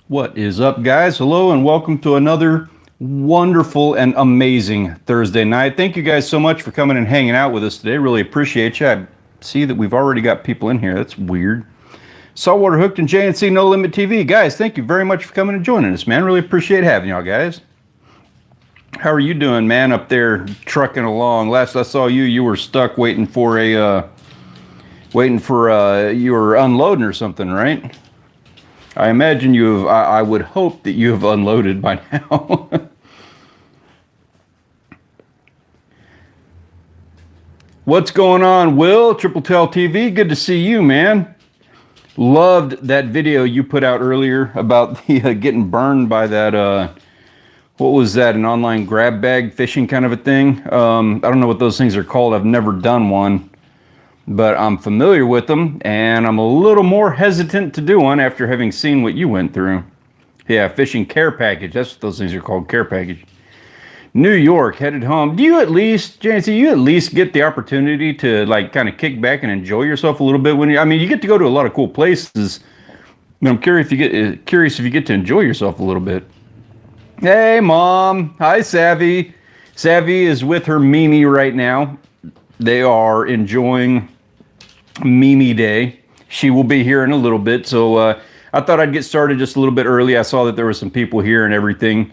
What is up, guys? Hello and welcome to another wonderful and amazing Thursday night. Thank you guys so much for coming and hanging out with us today. Really appreciate you. I see that we've already got people in here. That's weird. Saltwater Hooked and JNC No Limit TV. Guys, thank you very much for coming and joining us, man. Really appreciate having y'all, guys. How are you doing, man, up there trucking along? Last I saw you, you were stuck waiting for you were unloading or something, right? I imagine you have, I would hope that you have unloaded by now. What's going on, Will? Triple Tail TV, good to see you, man. Loved that video you put out earlier about the getting burned by that, what was that, an online grab bag fishing kind of a thing? I don't know what those things are called. I've never done one, but I'm familiar with them, and I'm a little more hesitant to do one after having seen what you went through. Yeah, fishing care package. That's what those things are called, care package. New York, headed home. Do you at least, JNC, you at least get the opportunity to like kind of kick back and enjoy yourself a little bit when you, I mean, you get to go to a lot of cool places. I'm curious if you get to enjoy yourself a little bit. Hey, Mom. Hi, Savvy. Savvy is with her Mimi right now. They are enjoying Mimi Day. She will be here in a little bit, so I thought I'd get started just a little bit early. I saw that there were some people here and everything.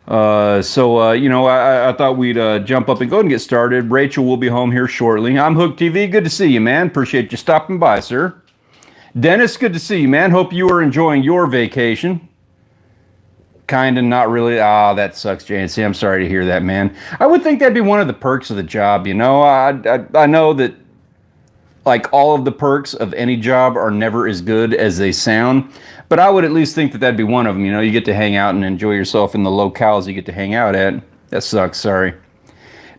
You know, I thought we'd jump up and go and get started. Rachel will be home here shortly. I'm Hook TV. Good to see you, man. Appreciate you stopping by, sir. Dennis, good to see you, man. Hope you are enjoying your vacation. Kind of, not really. Ah, that sucks, JNC. I'm sorry to hear that, man. I would think that'd be one of the perks of the job, you know. I know that like all of the perks of any job are never as good as they sound, but I would at least think that that'd be one of them. You know, you get to hang out and enjoy yourself in the locales you get to hang out at. That sucks, sorry.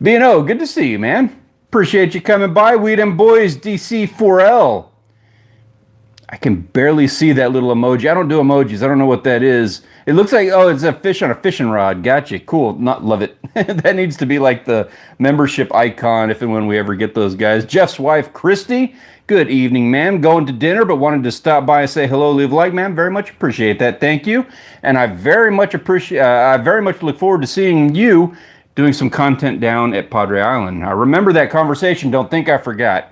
B&O, good to see you, man. Appreciate you coming by. We them boys, DC4L. I can barely see that little emoji. I don't do emojis. I don't know what that is. It looks like, oh, it's a fish on a fishing rod. Gotcha. Cool. Not love it. That needs to be like the membership icon if and when we ever get those guys. Jeff's wife, Christy. Good evening, ma'am. Going to dinner, but wanted to stop by and say hello, leave a like, ma'am. Very much appreciate that. Thank you. And I very much look forward to seeing you doing some content down at Padre Island. I remember that conversation. Don't think I forgot.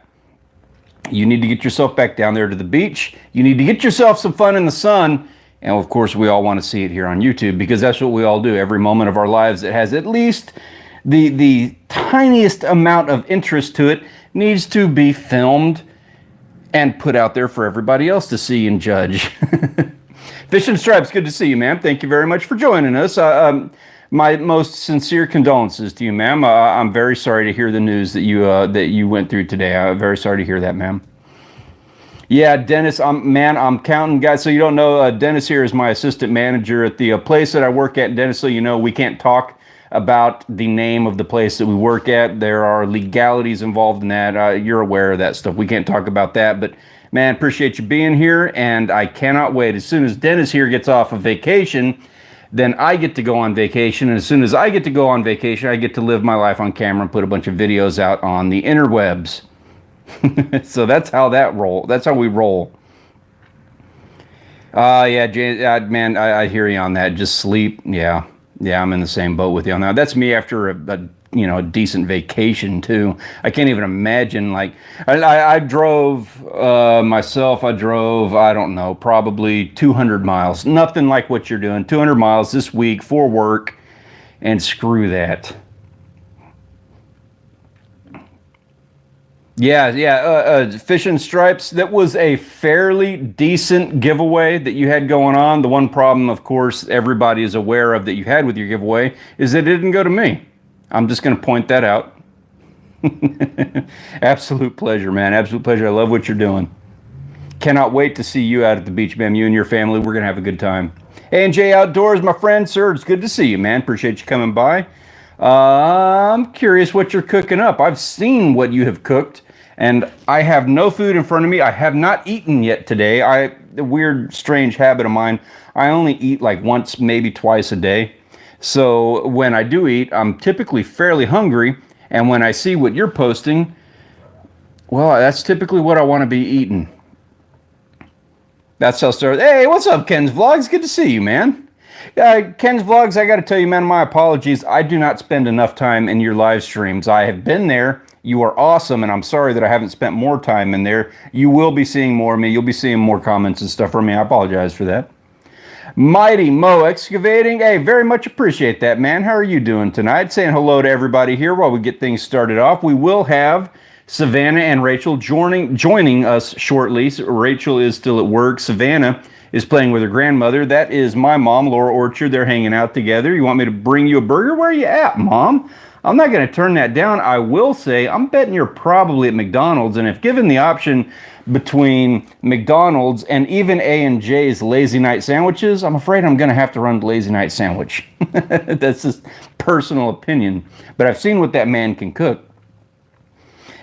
You need to get yourself back down there to the beach. You need to get yourself some fun in the sun. And of course, we all want to see it here on YouTube because that's what we all do. Every moment of our lives that has at least the tiniest amount of interest to it needs to be filmed and put out there for everybody else to see and judge. Fish and Stripes, good to see you, ma'am. Thank you very much for joining us. My most sincere condolences to you, ma'am. I'm very sorry to hear the news that you went through today. I'm very sorry to hear that, ma'am. Yeah, Dennis, I'm counting, guys. So you don't know, Dennis here is my assistant manager at the place that I work at. Dennis, so you know, we can't talk about the name of the place that we work at. There are legalities involved in that. You're aware of that stuff. We can't talk about that, but man, appreciate you being here, and I cannot wait. As soon as Dennis here gets off of vacation, then I get to go on vacation, and as soon as I get to go on vacation, I get to live my life on camera and put a bunch of videos out on the interwebs. So that's how that's how we roll. Yeah, man, I hear you on that. Just sleep. Yeah, I'm in the same boat with you on that. That's me after a decent vacation too. I can't even imagine. Like I drove myself. I drove, I don't know, probably 200 miles. Nothing like what you're doing. 200 miles this week for work, and screw that. Yeah, Fish and Stripes, that was a fairly decent giveaway that you had going on. The one problem, of course, everybody is aware of that you had with your giveaway is that it didn't go to me. I'm just going to point that out. Absolute pleasure, man. Absolute pleasure. I love what you're doing. Cannot wait to see you out at the beach, ma'am. You and your family, we're going to have a good time. A&J Outdoors, my friend, sir, it's good to see you, man. Appreciate you coming by. I'm curious what you're cooking up. I've seen what you have cooked, and I have no food in front of me. I have not eaten yet today. A weird, strange habit of mine. I only eat like once, maybe twice a day. So when I do eat, I'm typically fairly hungry, and when I see what you're posting, well, that's typically what I want to be eating. That's how started. Hey, what's up, Ken's Vlogs? Good to see you, man. Ken's Vlogs, I got to tell you, man, my apologies. I do not spend enough time in your live streams. I have been there. You are awesome, and I'm sorry that I haven't spent more time in there. You will be seeing more of me. You'll be seeing more comments and stuff from me. I apologize for that. Mighty Mo Excavating. Hey, very much appreciate that, man. How are you doing tonight? Saying hello to everybody here while we get things started off. We will have Savannah and Rachel joining us shortly. Rachel is still at work. Savannah is playing with her grandmother. That is my mom, Laura Orchard. They're hanging out together. You want me to bring you a burger? Where are you at, Mom? I'm not going to turn that down. I will say, I'm betting you're probably at McDonald's, and if given the option between McDonald's and even A&J's Lazy Night Sandwiches, I'm afraid I'm going to have to run the Lazy Night Sandwich. That's just personal opinion. But I've seen what that man can cook.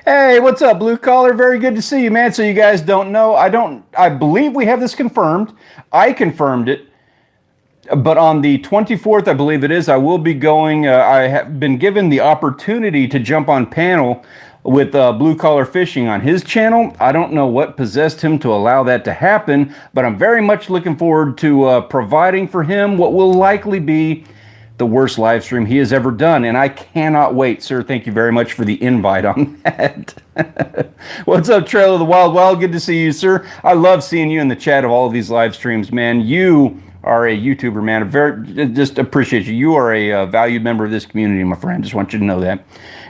Hey, what's up, Blue Collar? Very good to see you, man. So you guys don't know, I believe we have this confirmed. I confirmed it. But on the 24th, I believe it is, I will be going, I have been given the opportunity to jump on panel with Blue Collar Fishing on his channel. I don't know what possessed him to allow that to happen, but I'm very much looking forward to providing for him what will likely be the worst live stream he has ever done, and I cannot wait, sir. Thank you very much for the invite on that. What's up, Trail of the Wild Wild? Good to see you, sir. I love seeing you in the chat of all of these live streams, man. You are a YouTuber, man. Just appreciate you. You are a valued member of this community, my friend. Just want you to know that.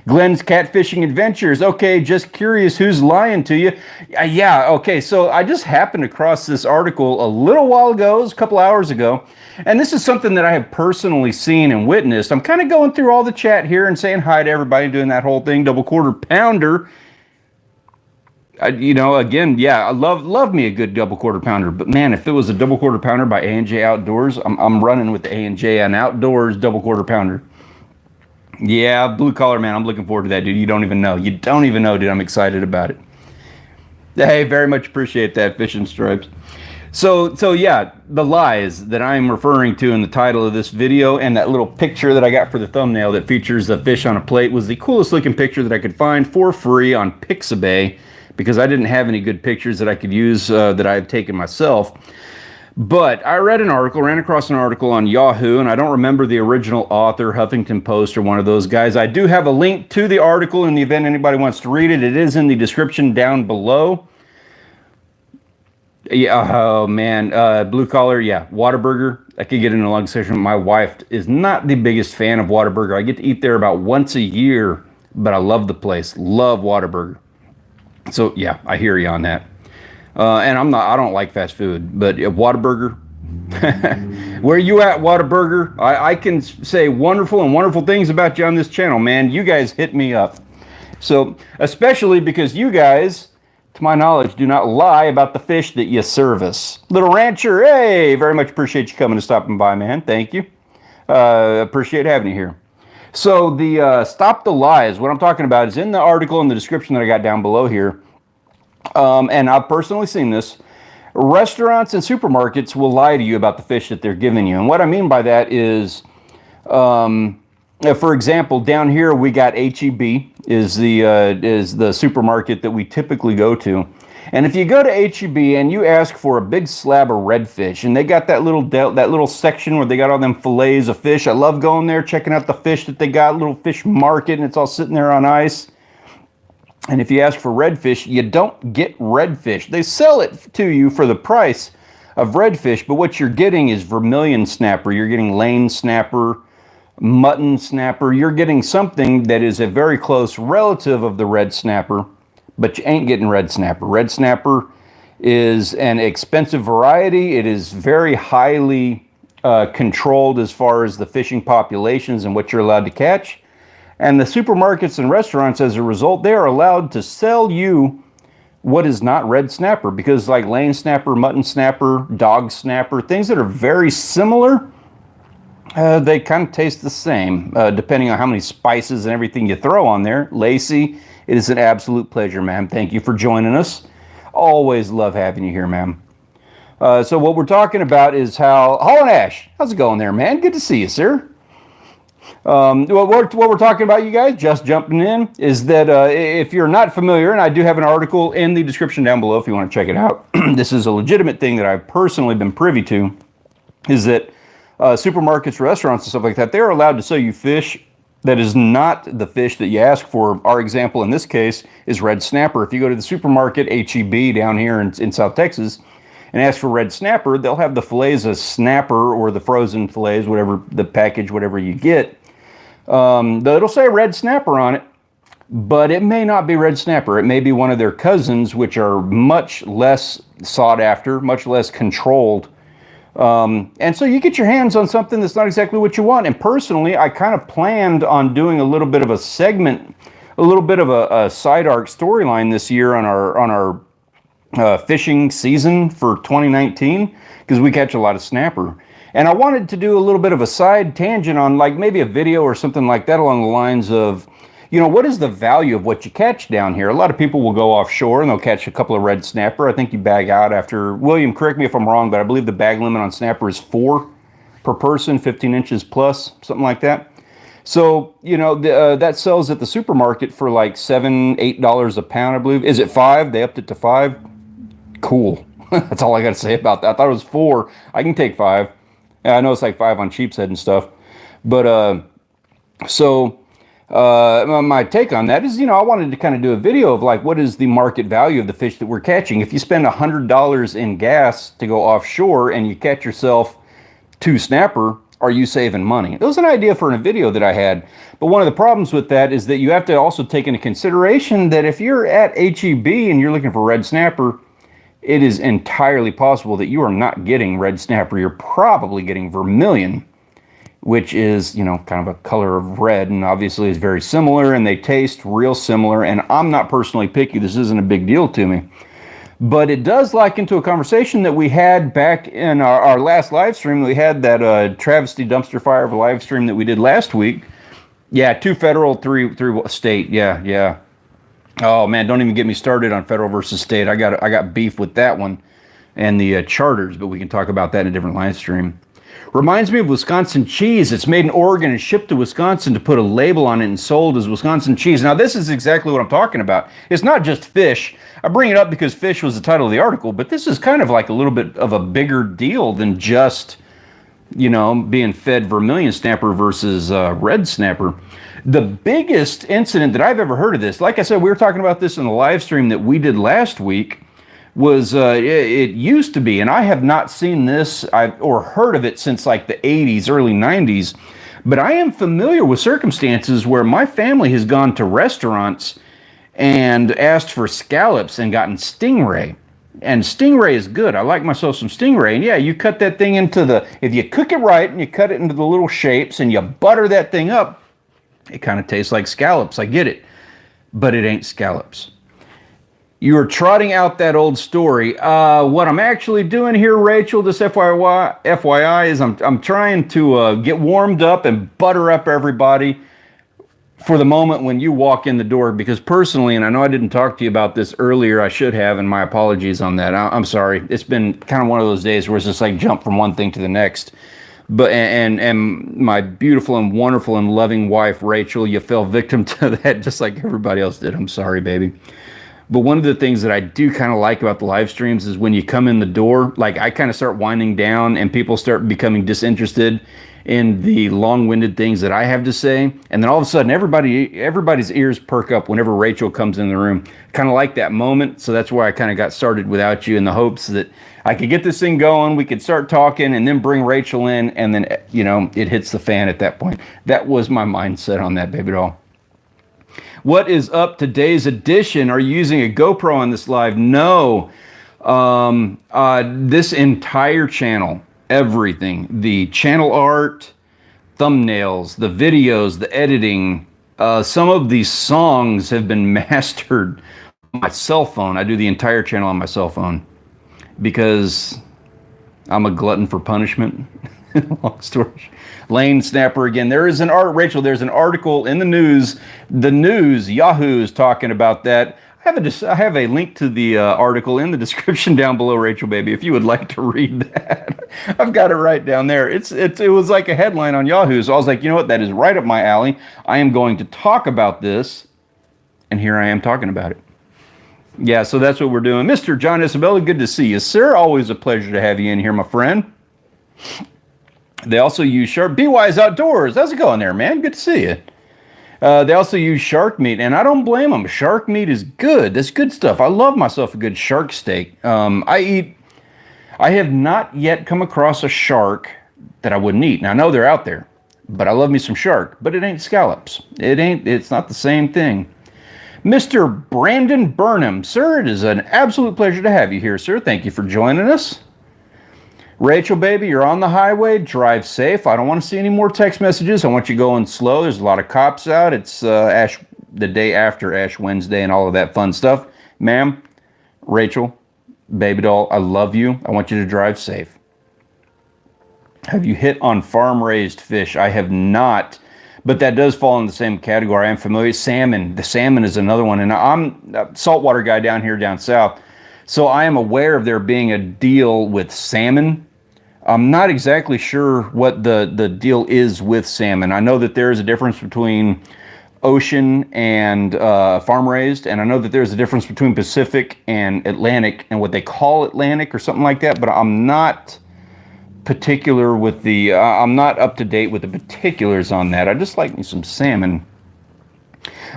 Glenn's Catfishing Adventures. Okay, just curious, who's lying to you? Yeah, okay, so I just happened across this article a little while ago, it was a couple hours ago, and this is something that I have personally seen and witnessed. I'm kind of going through all the chat here and saying hi to everybody, doing that whole thing, double quarter pounder. You know, again, yeah, I love me a good double quarter pounder, but man, if it was a double quarter pounder by A&J Outdoors, I'm running with the A&J and Outdoors double quarter pounder. Yeah, Blue Collar, man, I'm looking forward to that, dude. You don't even know. You don't even know, dude. I'm excited about it. Hey, very much appreciate that, Fishing Stripes. So yeah, the lies that I'm referring to in the title of this video and that little picture that I got for the thumbnail that features a fish on a plate was the coolest looking picture that I could find for free on Pixabay, because I didn't have any good pictures that I could use that I had taken myself. But I ran across an article on Yahoo, and I don't remember the original author, Huffington Post or one of those guys. I do have a link to the article in the event anybody wants to read it. It is in the description down below. Yeah, oh man, Blue Collar, yeah, Whataburger. I could get into a long session. My wife is not the biggest fan of Whataburger. I get to eat there about once a year, but I love the place. Love Whataburger. So yeah, I hear you on that. And I don't like fast food, but Whataburger, where you at, Whataburger? I can say wonderful things about you on this channel, man. You guys hit me up. So, especially because you guys, to my knowledge, do not lie about the fish that you service. Little Rancher, hey, very much appreciate you coming and stopping by, man. Thank you. Appreciate having you here. So the Stop the Lies, what I'm talking about is in the article in the description that I got down below here. And I've personally seen this. Restaurants and supermarkets will lie to you about the fish that they're giving you. And what I mean by that is, for example, down here we got HEB is the supermarket that we typically go to. And if you go to HEB and you ask for a big slab of redfish, and they got that little section where they got all them fillets of fish. I love going there, checking out the fish that they got, little fish market, and it's all sitting there on ice. And if you ask for redfish, you don't get redfish. They sell it to you for the price of redfish, but what you're getting is vermilion snapper. You're getting lane snapper, mutton snapper. You're getting something that is a very close relative of the red snapper, but you ain't getting red snapper. Red snapper is an expensive variety. It is very highly controlled as far as the fishing populations and what you're allowed to catch. And the supermarkets and restaurants, as a result, they are allowed to sell you what is not red snapper, because like lane snapper, mutton snapper, dog snapper, things that are very similar, they kind of taste the same, depending on how many spices and everything you throw on there. Lacey, it is an absolute pleasure, ma'am. Thank you for joining us. Always love having you here, ma'am. So what we're talking about is how... Holland Ash, how's it going there, man? Good to see you, sir. What we're talking about, you guys, just jumping in, is that if you're not familiar, and I do have an article in the description down below if you want to check it out. This is a legitimate thing that I've personally been privy to, is that supermarkets, restaurants, and stuff like that, they're allowed to sell you fish that is not the fish that you ask for. Our example in this case is red snapper. If you go to the supermarket, HEB down here in South Texas, and ask for red snapper, they'll have the fillets of snapper or the frozen fillets, whatever the package, whatever you get. It'll say red snapper on it, but it may not be red snapper. It may be one of their cousins, which are much less sought after, much less controlled. And so you get your hands on something that's not exactly what you want. And personally, I kind of planned on doing a little bit of a segment, a little bit of a side arc storyline this year on our fishing season for 2019, because we catch a lot of snapper. And I wanted to do a little bit of a side tangent on like maybe a video or something like that along the lines of, you know, what is the value of what you catch down here? A lot of people will go offshore and they'll catch a couple of red snapper. I think you bag out after, William, correct me if I'm wrong, but I believe the bag limit on snapper is 4 per person, 15 inches plus, something like that. So, you know, that sells at the supermarket for like $7, $8 a pound, I believe. Is it 5? They upped it to 5. Cool. That's all I got to say about that. I thought it was 4. I can take 5. I know it's like 5 on Sheepshead and stuff. But, my take on that is, you know, I wanted to kind of do a video of like, what is the market value of the fish that we're catching? If you spend $100 in gas to go offshore and you catch yourself 2 snapper, are you saving money? It was an idea for a video that I had. But one of the problems with that is that you have to also take into consideration that if you're at HEB and you're looking for red snapper, it is entirely possible that you are not getting red snapper. You're probably getting vermilion, which is, you know, kind of a color of red, and obviously is very similar, and they taste real similar. And I'm not personally picky. This isn't a big deal to me. But it does liken to a conversation that we had back in our last live stream. We had that travesty dumpster fire of a live stream that we did last week. Yeah, 2 federal, 3 state. Yeah. Oh man, don't even get me started on federal versus state. I got beef with that one and the charters, but we can talk about that in a different live stream. Reminds me of Wisconsin cheese. It's made in Oregon and shipped to Wisconsin to put a label on it and sold as Wisconsin cheese. Now this is exactly what I'm talking about. It's not just fish. I bring it up because fish was the title of the article, but this is kind of like a little bit of a bigger deal than just, you know, being fed vermilion snapper versus red snapper. The biggest incident that I've ever heard of this, like I said, we were talking about this in the live stream that we did last week, was it used to be, and I have not seen this or heard of it since like the 80s, early 90s, but I am familiar with circumstances where my family has gone to restaurants and asked for scallops and gotten stingray. And stingray is good. I like myself some stingray. And yeah, you cut that thing into if you cook it right and you cut it into the little shapes and you butter that thing up, it kind of tastes like scallops. I get it. But it ain't scallops. You are trotting out that old story. What I'm actually doing here, Rachel, just FYI, is I'm trying to get warmed up and butter up everybody for the moment when you walk in the door. Because personally, and I know I didn't talk to you about this earlier, I should have, and my apologies on that. I'm sorry. It's been kind of one of those days where it's just like jump from one thing to the next. But and my beautiful and wonderful and loving wife, Rachel, you fell victim to that just like everybody else did. I'm sorry, baby. But one of the things that I do kind of like about the live streams is when you come in the door, like I kind of start winding down and people start becoming disinterested in the long-winded things that I have to say. And then all of a sudden, everybody's ears perk up whenever Rachel comes in the room. Kind of like that moment. So that's why I kind of got started without you, in the hopes that I could get this thing going, we could start talking, and then bring Rachel in, and then, you know, it hits the fan at that point. That was my mindset on that, baby doll. What is up today's edition? Are you using a GoPro on this live? No. This entire channel, everything, the channel art, thumbnails, the videos, the editing, some of these songs have been mastered on my cell phone. I do the entire channel on my cell phone because I'm a glutton for punishment. Long story. Lane snapper again. There is an Rachel, there's an article in the news. The news, Yahoo is talking about that. I have a link to the article in the description down below, Rachel baby, if you would like to read that. I've got it right down there. It was like a headline on Yahoo, so I was like, you know what, that is right up my alley. I am going to talk about this, and here I am talking about it. Yeah, so that's what we're doing. Mr. John Isabella, good to see you, sir. Always a pleasure to have you in here, my friend. They also use shark. Be Wise Outdoors. How's it going there, man? Good to see you. They also use shark meat, and I don't blame them. Shark meat is good. That's good stuff. I love myself a good shark steak. I have not yet come across a shark that I wouldn't eat. Now, I know they're out there, but I love me some shark. But it ain't scallops. It's not the same thing. Mr. Brandon Burnham, sir, it is an absolute pleasure to have you here, sir. Thank you for joining us. Rachel, baby, you're on the highway. Drive safe. I don't want to see any more text messages. I want you going slow. There's a lot of cops out. It's the day after Ash Wednesday and all of that fun stuff. Ma'am, Rachel, baby doll, I love you. I want you to drive safe. Have you hit on farm-raised fish? I have not. But that does fall in the same category. I'm familiar. Salmon. The salmon is another one. And I'm a saltwater guy down south. So I am aware of there being a deal with salmon. I'm not exactly sure what the deal is with salmon. I know that there is a difference between ocean and farm-raised. And I know that there's a difference between Pacific and Atlantic and what they call Atlantic or something like that. But I'm not particular with the I'm not up to date with the particulars on that. I just like me some salmon.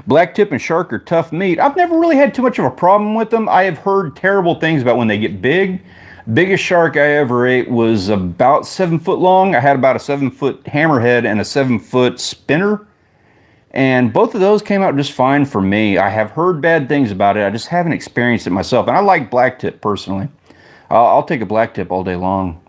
Blacktip and shark are tough meat. I've never really had too much of a problem with them. I have heard terrible things about when they get big. Biggest shark I ever ate was about 7 foot long. I had about a 7 foot hammerhead and a 7 foot spinner, and both of those came out just fine for me. I have heard bad things about it. I just haven't experienced it myself, and I like blacktip personally. I'll take a blacktip all day long.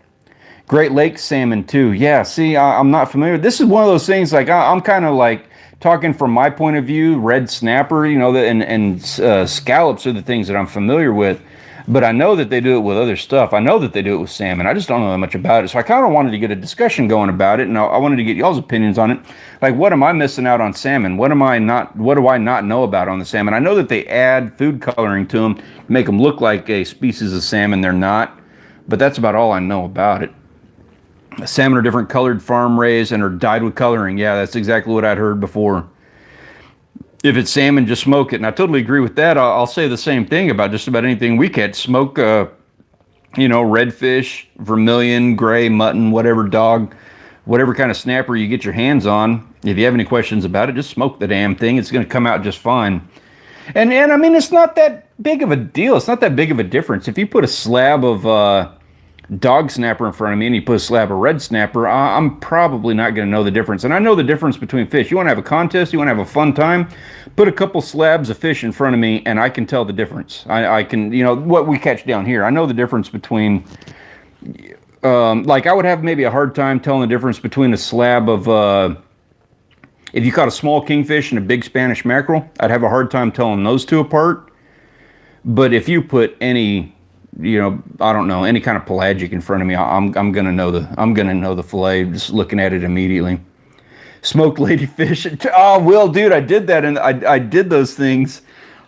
Great Lake salmon too. Yeah, see, I'm not familiar. This is one of those things, like I'm kind of like talking from my point of view. Red snapper, you know, and scallops are the things that I'm familiar with. But I know that they do it with other stuff. I know that they do it with salmon. I just don't know that much about it. So I kind of wanted to get a discussion going about it, and I wanted to get y'all's opinions on it. Like, what am I missing out on salmon? What do I not know about on the salmon? I know that they add food coloring to them, make them look like a species of salmon. They're not. But that's about all I know about it. Salmon are different colored, farm raised, and are dyed with coloring. Yeah, that's exactly what I'd heard before. If it's salmon, just smoke it. And I totally agree with that. I'll say the same thing about just about anything we catch. Smoke, redfish, vermilion, gray, mutton, whatever dog, whatever kind of snapper you get your hands on. If you have any questions about it, just smoke the damn thing. It's going to come out just fine. And I mean, it's not that big of a deal. It's not that big of a difference. If you put a slab of dog snapper in front of me and you put a slab of red snapper, I'm probably not going to know the difference. And I know the difference between fish. You want to have a contest, you want to have a fun time, put a couple slabs of fish in front of me and I can tell the difference. I can, what we catch down here, I know the difference between, like I would have maybe a hard time telling the difference between a slab of, if you caught a small kingfish and a big Spanish mackerel, I'd have a hard time telling those two apart. But if you put any, I don't know, any kind of pelagic in front of me, I'm gonna know the fillet just looking at it immediately. Smoked ladyfish. Oh, Will, dude, I did that, and I did those things.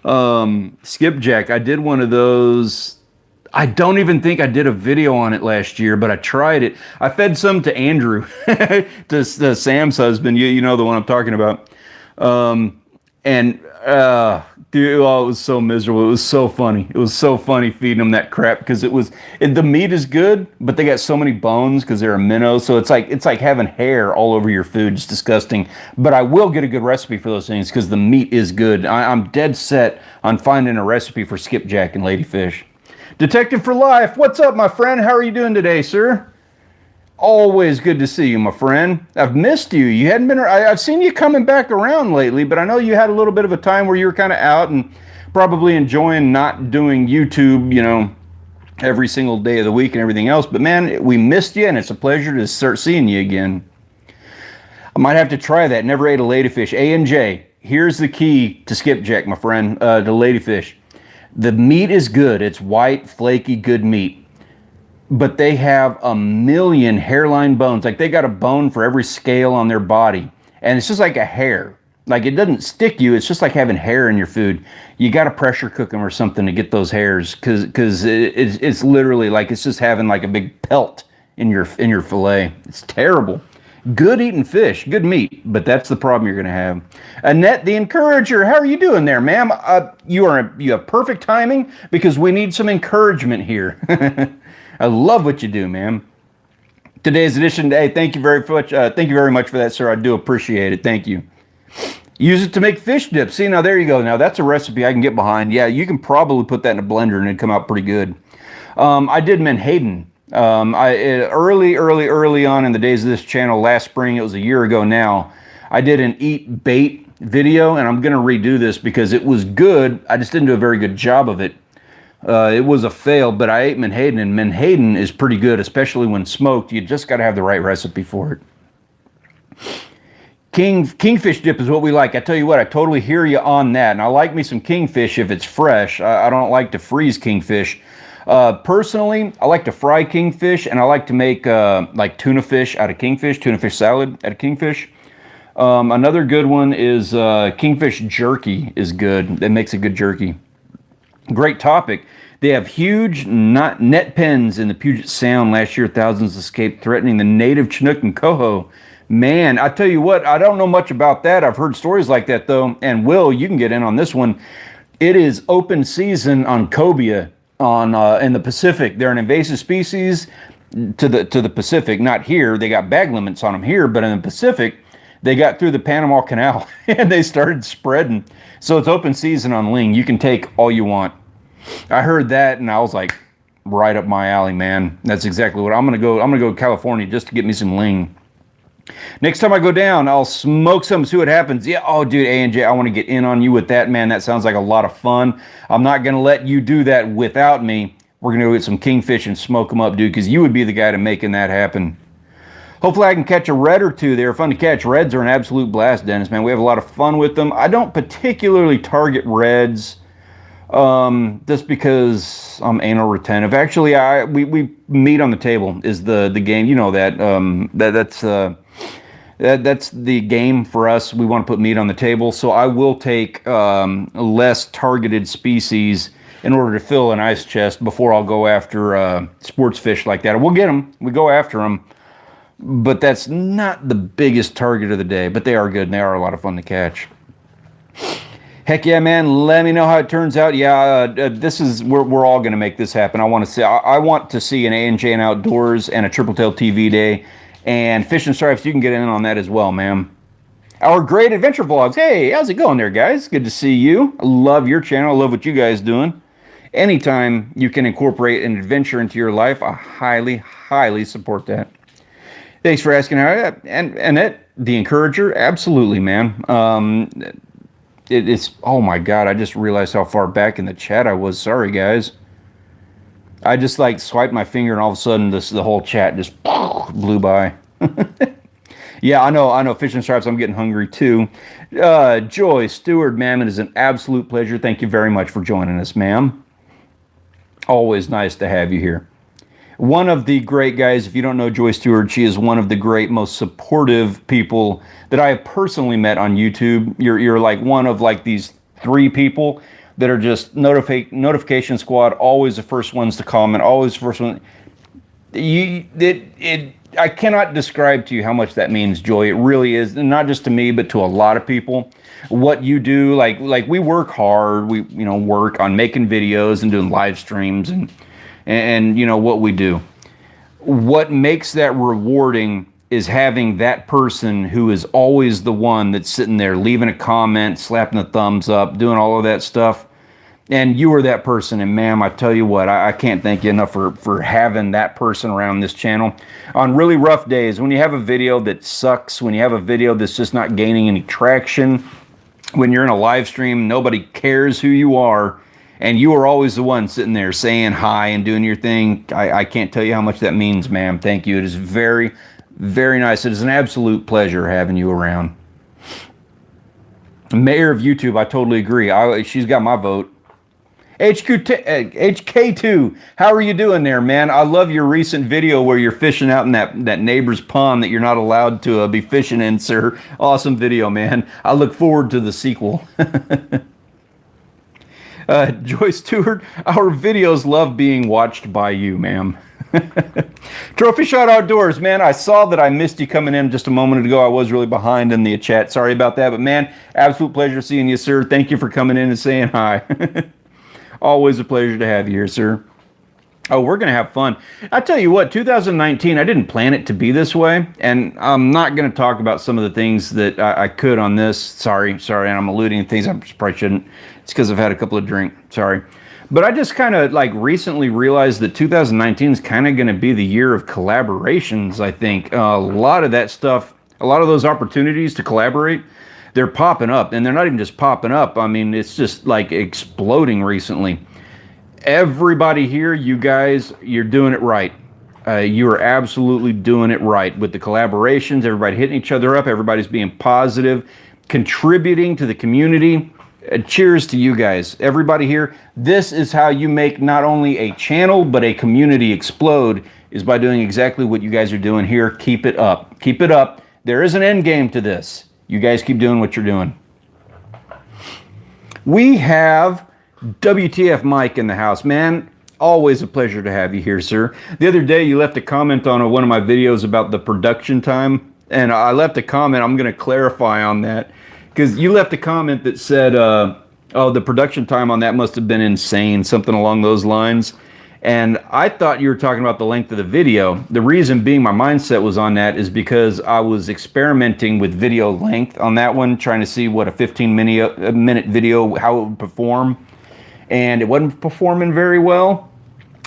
Skipjack, I did one of those. I don't even think I did a video on it last year, but I tried it. I fed some to Andrew, to Sam's husband. You know the one I'm talking about. Dude, oh, it was so miserable. It was so funny. It was so funny feeding them that crap because the meat is good, but they got so many bones because they're a minnow. So it's like having hair all over your food. It's disgusting. But I will get a good recipe for those things because the meat is good. I'm dead set on finding a recipe for skipjack and ladyfish. Detective for Life, what's up, my friend? How are you doing today, sir? Always good to see you, my friend. I've missed you. You hadn't been. I've seen you coming back around lately, but I know you had a little bit of a time where you were kind of out and probably enjoying not doing YouTube, every single day of the week and everything else. But man, we missed you, and it's a pleasure to start seeing you again. I might have to try that. Never ate a ladyfish. A&J, here's the key to skipjack, my friend, to ladyfish. The meat is good. It's white, flaky, good meat. But they have a million hairline bones. Like they got a bone for every scale on their body. And it's just like a hair. Like, it doesn't stick you. It's just like having hair in your food. You got to pressure cook them or something to get those hairs, because it's literally like it's just having like a big pelt in your fillet. It's terrible. Good eating fish, good meat, but that's the problem you're going to have. Annette, the encourager, how are you doing there, ma'am? You have perfect timing, because we need some encouragement here. I love what you do, ma'am. Today's edition, hey, thank you very much. Thank you very much for that, sir. I do appreciate it. Thank you. Use it to make fish dip. See, now there you go. Now that's a recipe I can get behind. Yeah, you can probably put that in a blender and it'd come out pretty good. I did menhaden. Early on in the days of this channel last spring, it was a year ago now, I did an eat bait video, and I'm going to redo this because it was good. I just didn't do a very good job of it. It was a fail, but I ate menhaden, and menhaden is pretty good, especially when smoked. You just got to have the right recipe for it. Kingfish dip is what we like. I tell you what, I totally hear you on that. And I like me some kingfish if it's fresh. I don't like to freeze kingfish. Personally, I like to fry kingfish, and I like to make like tuna fish out of kingfish, tuna fish salad out of kingfish. Another good one is kingfish jerky is good. That makes a good jerky. Great topic. They have huge net pens in the Puget Sound. Last year, thousands escaped, threatening the native Chinook and coho. Man, I tell you what, I don't know much about that. I've heard stories like that, though. And Will, you can get in on this one. It is open season on cobia in the Pacific. They're an invasive species to the Pacific. Not here. They got bag limits on them here, but in the Pacific, they got through the Panama Canal and they started spreading. So it's open season on ling. You can take all you want. I heard that and I was like, right up my alley, man. That's exactly what I'm gonna go. I'm gonna go to California just to get me some ling. Next time I go down, I'll smoke some, see what happens. Yeah, oh, dude, A&J, I want to get in on you with that, man. That sounds like a lot of fun. I'm not going to let you do that without me. We're going to go get some kingfish and smoke them up, dude, because you would be the guy to making that happen. Hopefully I can catch a red or two. They're fun to catch. Reds are an absolute blast, Dennis, man. We have a lot of fun with them. I don't particularly target reds just because I'm anal retentive. Actually, we meat on the table is the game. You know that. That's the game for us. We want to put meat on the table, so I will take less targeted species in order to fill an ice chest before I'll go after sports fish like that. We'll get them. We go after them, but that's not the biggest target of the day. But they are good, and they are a lot of fun to catch. Heck yeah, man! Let me know how it turns out. Yeah, this is we're all going to make this happen. I want to see an A&J and Outdoors and a Triple Tail TV day. And Fish and Stripes, you can get in on that as well, ma'am. Our great adventure vlogs. Hey, how's it going there, guys? Good to see you. I love your channel. I love what you guys doing. Anytime you can incorporate an adventure into your life, I highly, highly support that. Thanks for asking. And Annette, the encourager, absolutely, man. It's, oh my God, I just realized how far back in the chat I was. Sorry, guys. I just like swiped my finger and all of a sudden the whole chat just blew by. Yeah, I know. Fish and Stripes, I'm getting hungry too. Joy Stewart, ma'am, it is an absolute pleasure. Thank you very much for joining us, ma'am. Always nice to have you here. One of the great guys, if you don't know Joy Stewart, she is one of the great, most supportive people that I have personally met on YouTube. You're like one of like these 3 people that are just notification squad, always the first ones to comment, always the first one. I cannot describe to you how much that means, Joy. It really is, and not just to me, but to a lot of people. What you do, like we work hard. We work on making videos and doing live streams and you know what we do. What makes that rewarding is having that person who is always the one that's sitting there leaving a comment, slapping the thumbs up, doing all of that stuff. And you are that person, and ma'am, I tell you what, I can't thank you enough for having that person around this channel. On really rough days, when you have a video that sucks, when you have a video that's just not gaining any traction, when you're in a live stream, nobody cares who you are, and you are always the one sitting there saying hi and doing your thing, I can't tell you how much that means, ma'am. Thank you. It is very, very nice. It is an absolute pleasure having you around. Mayor of YouTube, I totally agree. She's got my vote. HK2, how are you doing there, man? I love your recent video where you're fishing out in that neighbor's pond that you're not allowed to be fishing in, sir. Awesome video, man. I look forward to the sequel. Joyce Stewart, our videos love being watched by you, ma'am. Trophy Shot Outdoors, man. I saw that I missed you coming in just a moment ago. I was really behind in the chat. Sorry about that, but man, absolute pleasure seeing you, sir. Thank you for coming in and saying hi. Always a pleasure to have you here, sir. Oh, we're going to have fun. I tell you what, 2019, I didn't plan it to be this way, and I'm not going to talk about some of the things that I could on this. Sorry, and I'm alluding to things I probably shouldn't. It's because I've had a couple of drinks. Sorry. But I just kind of like recently realized that 2019 is kind of going to be the year of collaborations, I think. A lot of that stuff, a lot of those opportunities to collaborate, they're popping up, and they're not even just popping up. I mean, it's just like exploding recently. Everybody here, you guys, you're doing it right. You are absolutely doing it right with the collaborations, everybody hitting each other up, everybody's being positive, contributing to the community. Cheers to you guys. Everybody here, this is how you make not only a channel, but a community explode, is by doing exactly what you guys are doing here. Keep it up. Keep it up. There is an end game to this. You guys keep doing what you're doing. We have WTF Mike in the house, man. Always a pleasure to have you here, sir. The other day you left a comment on one of my videos about the production time, and I left a comment. I'm going to clarify on that, because you left a comment that said, oh, the production time on that must have been insane, something along those lines. And I thought you were talking about the length of the video. The reason being my mindset was on that is because I was experimenting with video length on that one, trying to see what a 15-minute video, how it would perform. And it wasn't performing very well.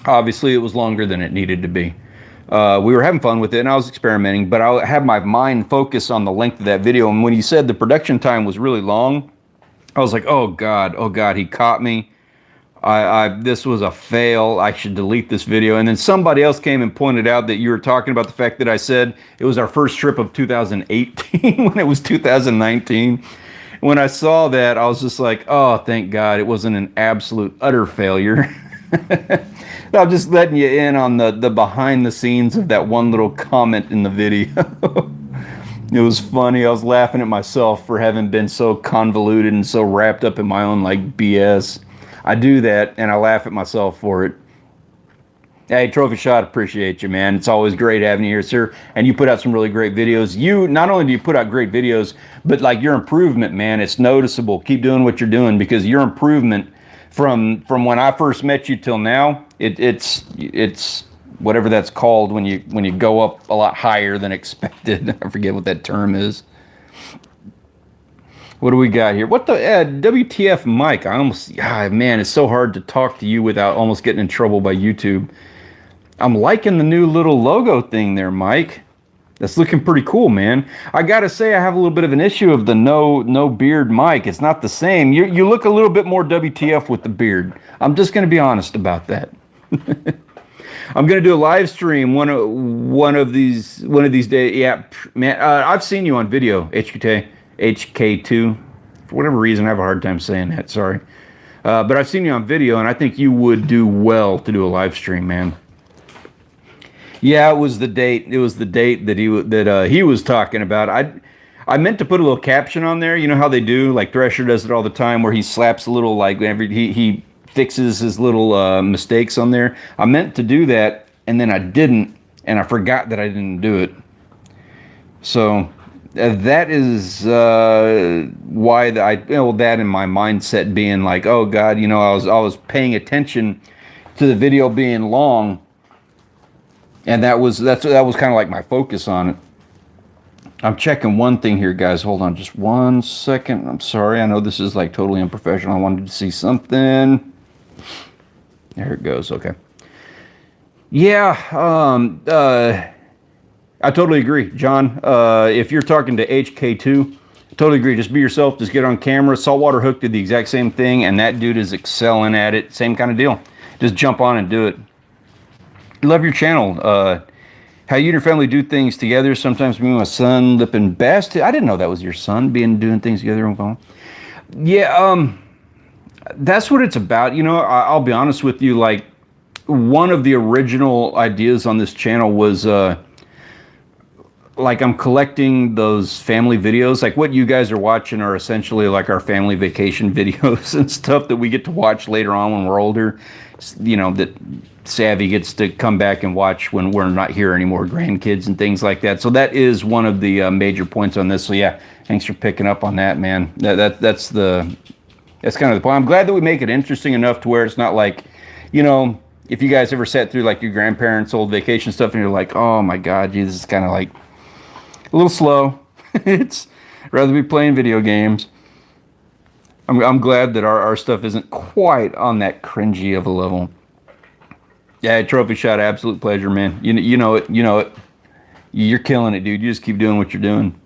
Obviously, it was longer than it needed to be. We were having fun with it, and I was experimenting, but I had my mind focused on the length of that video. And when he said the production time was really long, I was like, oh God, he caught me. This was a fail. I should delete this video. And then somebody else came and pointed out that you were talking about the fact that I said it was our first trip of 2018 when it was 2019. When I saw that, I was just like, oh, thank God it wasn't an absolute utter failure. I'm just letting you in on the behind the scenes of that one little comment in the video. It was funny. I was laughing at myself for having been so convoluted and so wrapped up in my own like BS. I do that, and I laugh at myself for it. Hey, Trophy Shot, appreciate you, man. It's always great having you here, sir. And you put out some really great videos. You, not only do you put out great videos, but like your improvement, man, it's noticeable. Keep doing what you're doing, because your improvement from when I first met you till now, it's whatever that's called when you go up a lot higher than expected. I forget what that term is. What do we got here? What the WTF Mike? Man, it's so hard to talk to you without almost getting in trouble by YouTube. I'm liking the new little logo thing there, Mike. That's looking pretty cool, man. I gotta say, I have a little bit of an issue of the no beard Mike. It's not the same. You look a little bit more WTF with the beard. I'm just gonna be honest about that. I'm gonna do a live stream one of these days. Yeah, man. I've seen you on video, HK2. For whatever reason, I have a hard time saying that. Sorry, but I've seen you on video, and I think you would do well to do a live stream, man. Yeah, it was the date. It was the date that he was talking about. I meant to put a little caption on there. You know how they do, like Thresher does it all the time, where he slaps a little, like he fixes his little mistakes on there. I meant to do that, and then I didn't, and I forgot that I didn't do it. So that is why that in my mindset being like, oh God, you know, I was paying attention to the video being long. And that was kind of like my focus on it. I'm checking one thing here, guys. Hold on just 1 second. I'm sorry. I know this is like totally unprofessional. I wanted to see something. There it goes. Okay. Yeah. I totally agree, John. If you're talking to HK2, I totally agree. Just be yourself. Just get on camera. Saltwater Hook did the exact same thing, and that dude is excelling at it. Same kind of deal. Just jump on and do it. Love your channel. How you and your family do things together. Sometimes me and my son lipping best. I didn't know that was your son doing things together. Yeah. That's what it's about. You know, I'll be honest with you, like, one of the original ideas on this channel was like, I'm collecting those family videos. Like, what you guys are watching are essentially like our family vacation videos and stuff that we get to watch later on when we're older. You know, that Savvy gets to come back and watch when we're not here anymore, grandkids and things like that. So that is one of the major points on this. So yeah, thanks for picking up on that, man. That's kind of the point. I'm glad that we make it interesting enough to where it's not like, you know, if you guys ever sat through like your grandparents' old vacation stuff and you're like, oh my God, geez, this is kind of like a little slow. It's rather be playing video games. I'm glad that our stuff isn't quite on that cringy of a level. Yeah, trophy shot, absolute pleasure, man. You know it. You're killing it, dude. You just keep doing what you're doing.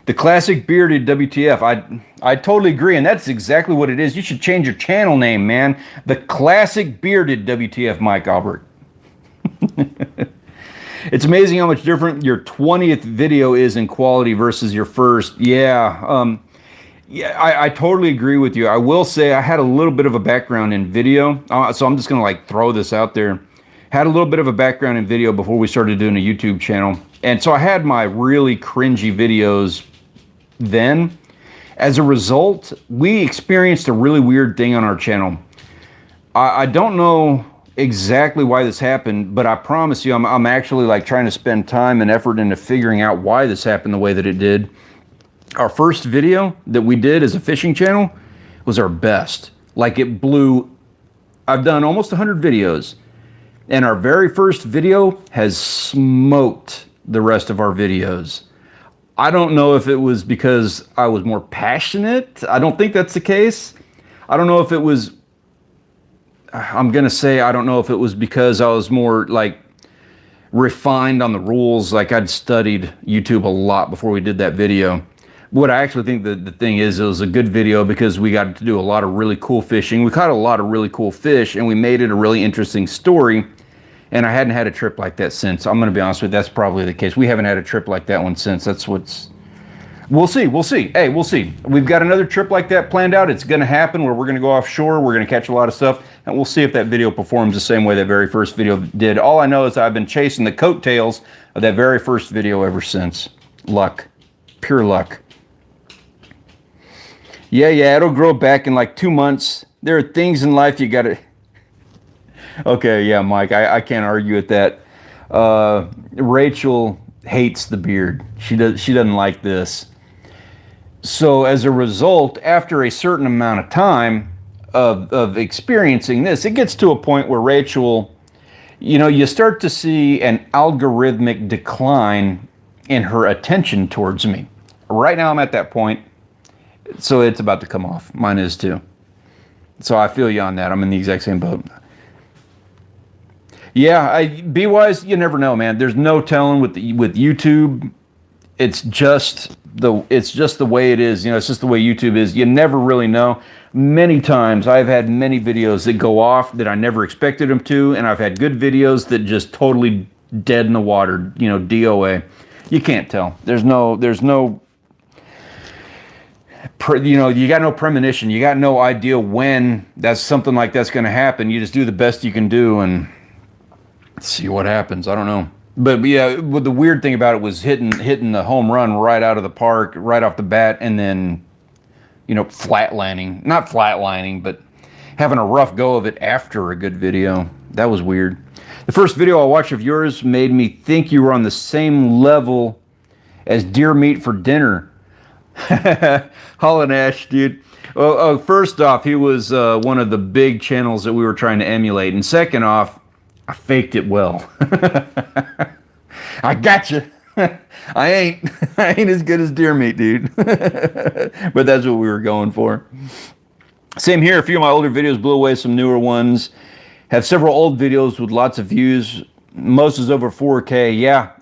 The classic bearded WTF. I totally agree, and that's exactly what it is. You should change your channel name, man. The classic bearded WTF, Mike Albert. It's amazing how much different your 20th video is in quality versus your first. Yeah, I totally agree with you. I will say I had a little bit of a background in video, so I'm just going to like throw this out there. Had a little bit of a background in video before we started doing a YouTube channel. And so I had my really cringy videos then. As a result, we experienced a really weird thing on our channel. I don't know exactly why this happened, but I promise you I'm actually like trying to spend time and effort into figuring out why this happened the way that it did. Our first video that we did as a fishing channel was our best. Like, it blew. I've done almost 100 videos, and our very first video has smoked the rest of our videos. I don't know if it was because I was more passionate. I don't think that's the case. I don't know if it was, I'm going to say, I don't know if it was because I was more like refined on the rules. Like, I'd studied YouTube a lot before we did that video. What I actually think the thing is, it was a good video because we got to do a lot of really cool fishing. We caught a lot of really cool fish, and we made it a really interesting story. And I hadn't had a trip like that since. I'm going to be honest with you, that's probably the case. We haven't had a trip like that one since. That's what's... We'll see. Hey, we'll see. We've got another trip like that planned out. It's going to happen where we're going to go offshore. We're going to catch a lot of stuff. And we'll see if that video performs the same way that very first video did. All I know is I've been chasing the coattails of that very first video ever since. Luck. Pure luck. Yeah, it'll grow back in like 2 months. There are things in life you got to... Okay, yeah, Mike, I can't argue with that. Rachel hates the beard. She doesn't like this. So as a result, after a certain amount of time of experiencing this, it gets to a point where Rachel, you know, you start to see an algorithmic decline in her attention towards me. Right now I'm at that point. So it's about to come off. Mine is too. So I feel you on that. I'm in the exact same boat. Yeah, be wise. You never know, man. There's no telling with YouTube. It's just the way it is. You know, it's just the way YouTube is. You never really know. Many times I've had many videos that go off that I never expected them to, and I've had good videos that just totally dead in the water. You know, DOA. You can't tell. There's no. You know, you got no premonition. You got no idea when something like that's going to happen. You just do the best you can do and see what happens. I don't know. But yeah, the weird thing about it was hitting the home run right out of the park, right off the bat, and then, you know, flatlining. Not flatlining, but having a rough go of it after a good video. That was weird. The first video I watched of yours made me think you were on the same level as deer meat for dinner. Holland Ash, dude. Well, first off, he was one of the big channels that we were trying to emulate, and second off, I faked it well. I gotcha. I ain't as good as deer meat, dude. But that's what we were going for. Same here. A few of my older videos blew away some newer ones. Have several old videos with lots of views. Most is over 4K. Yeah,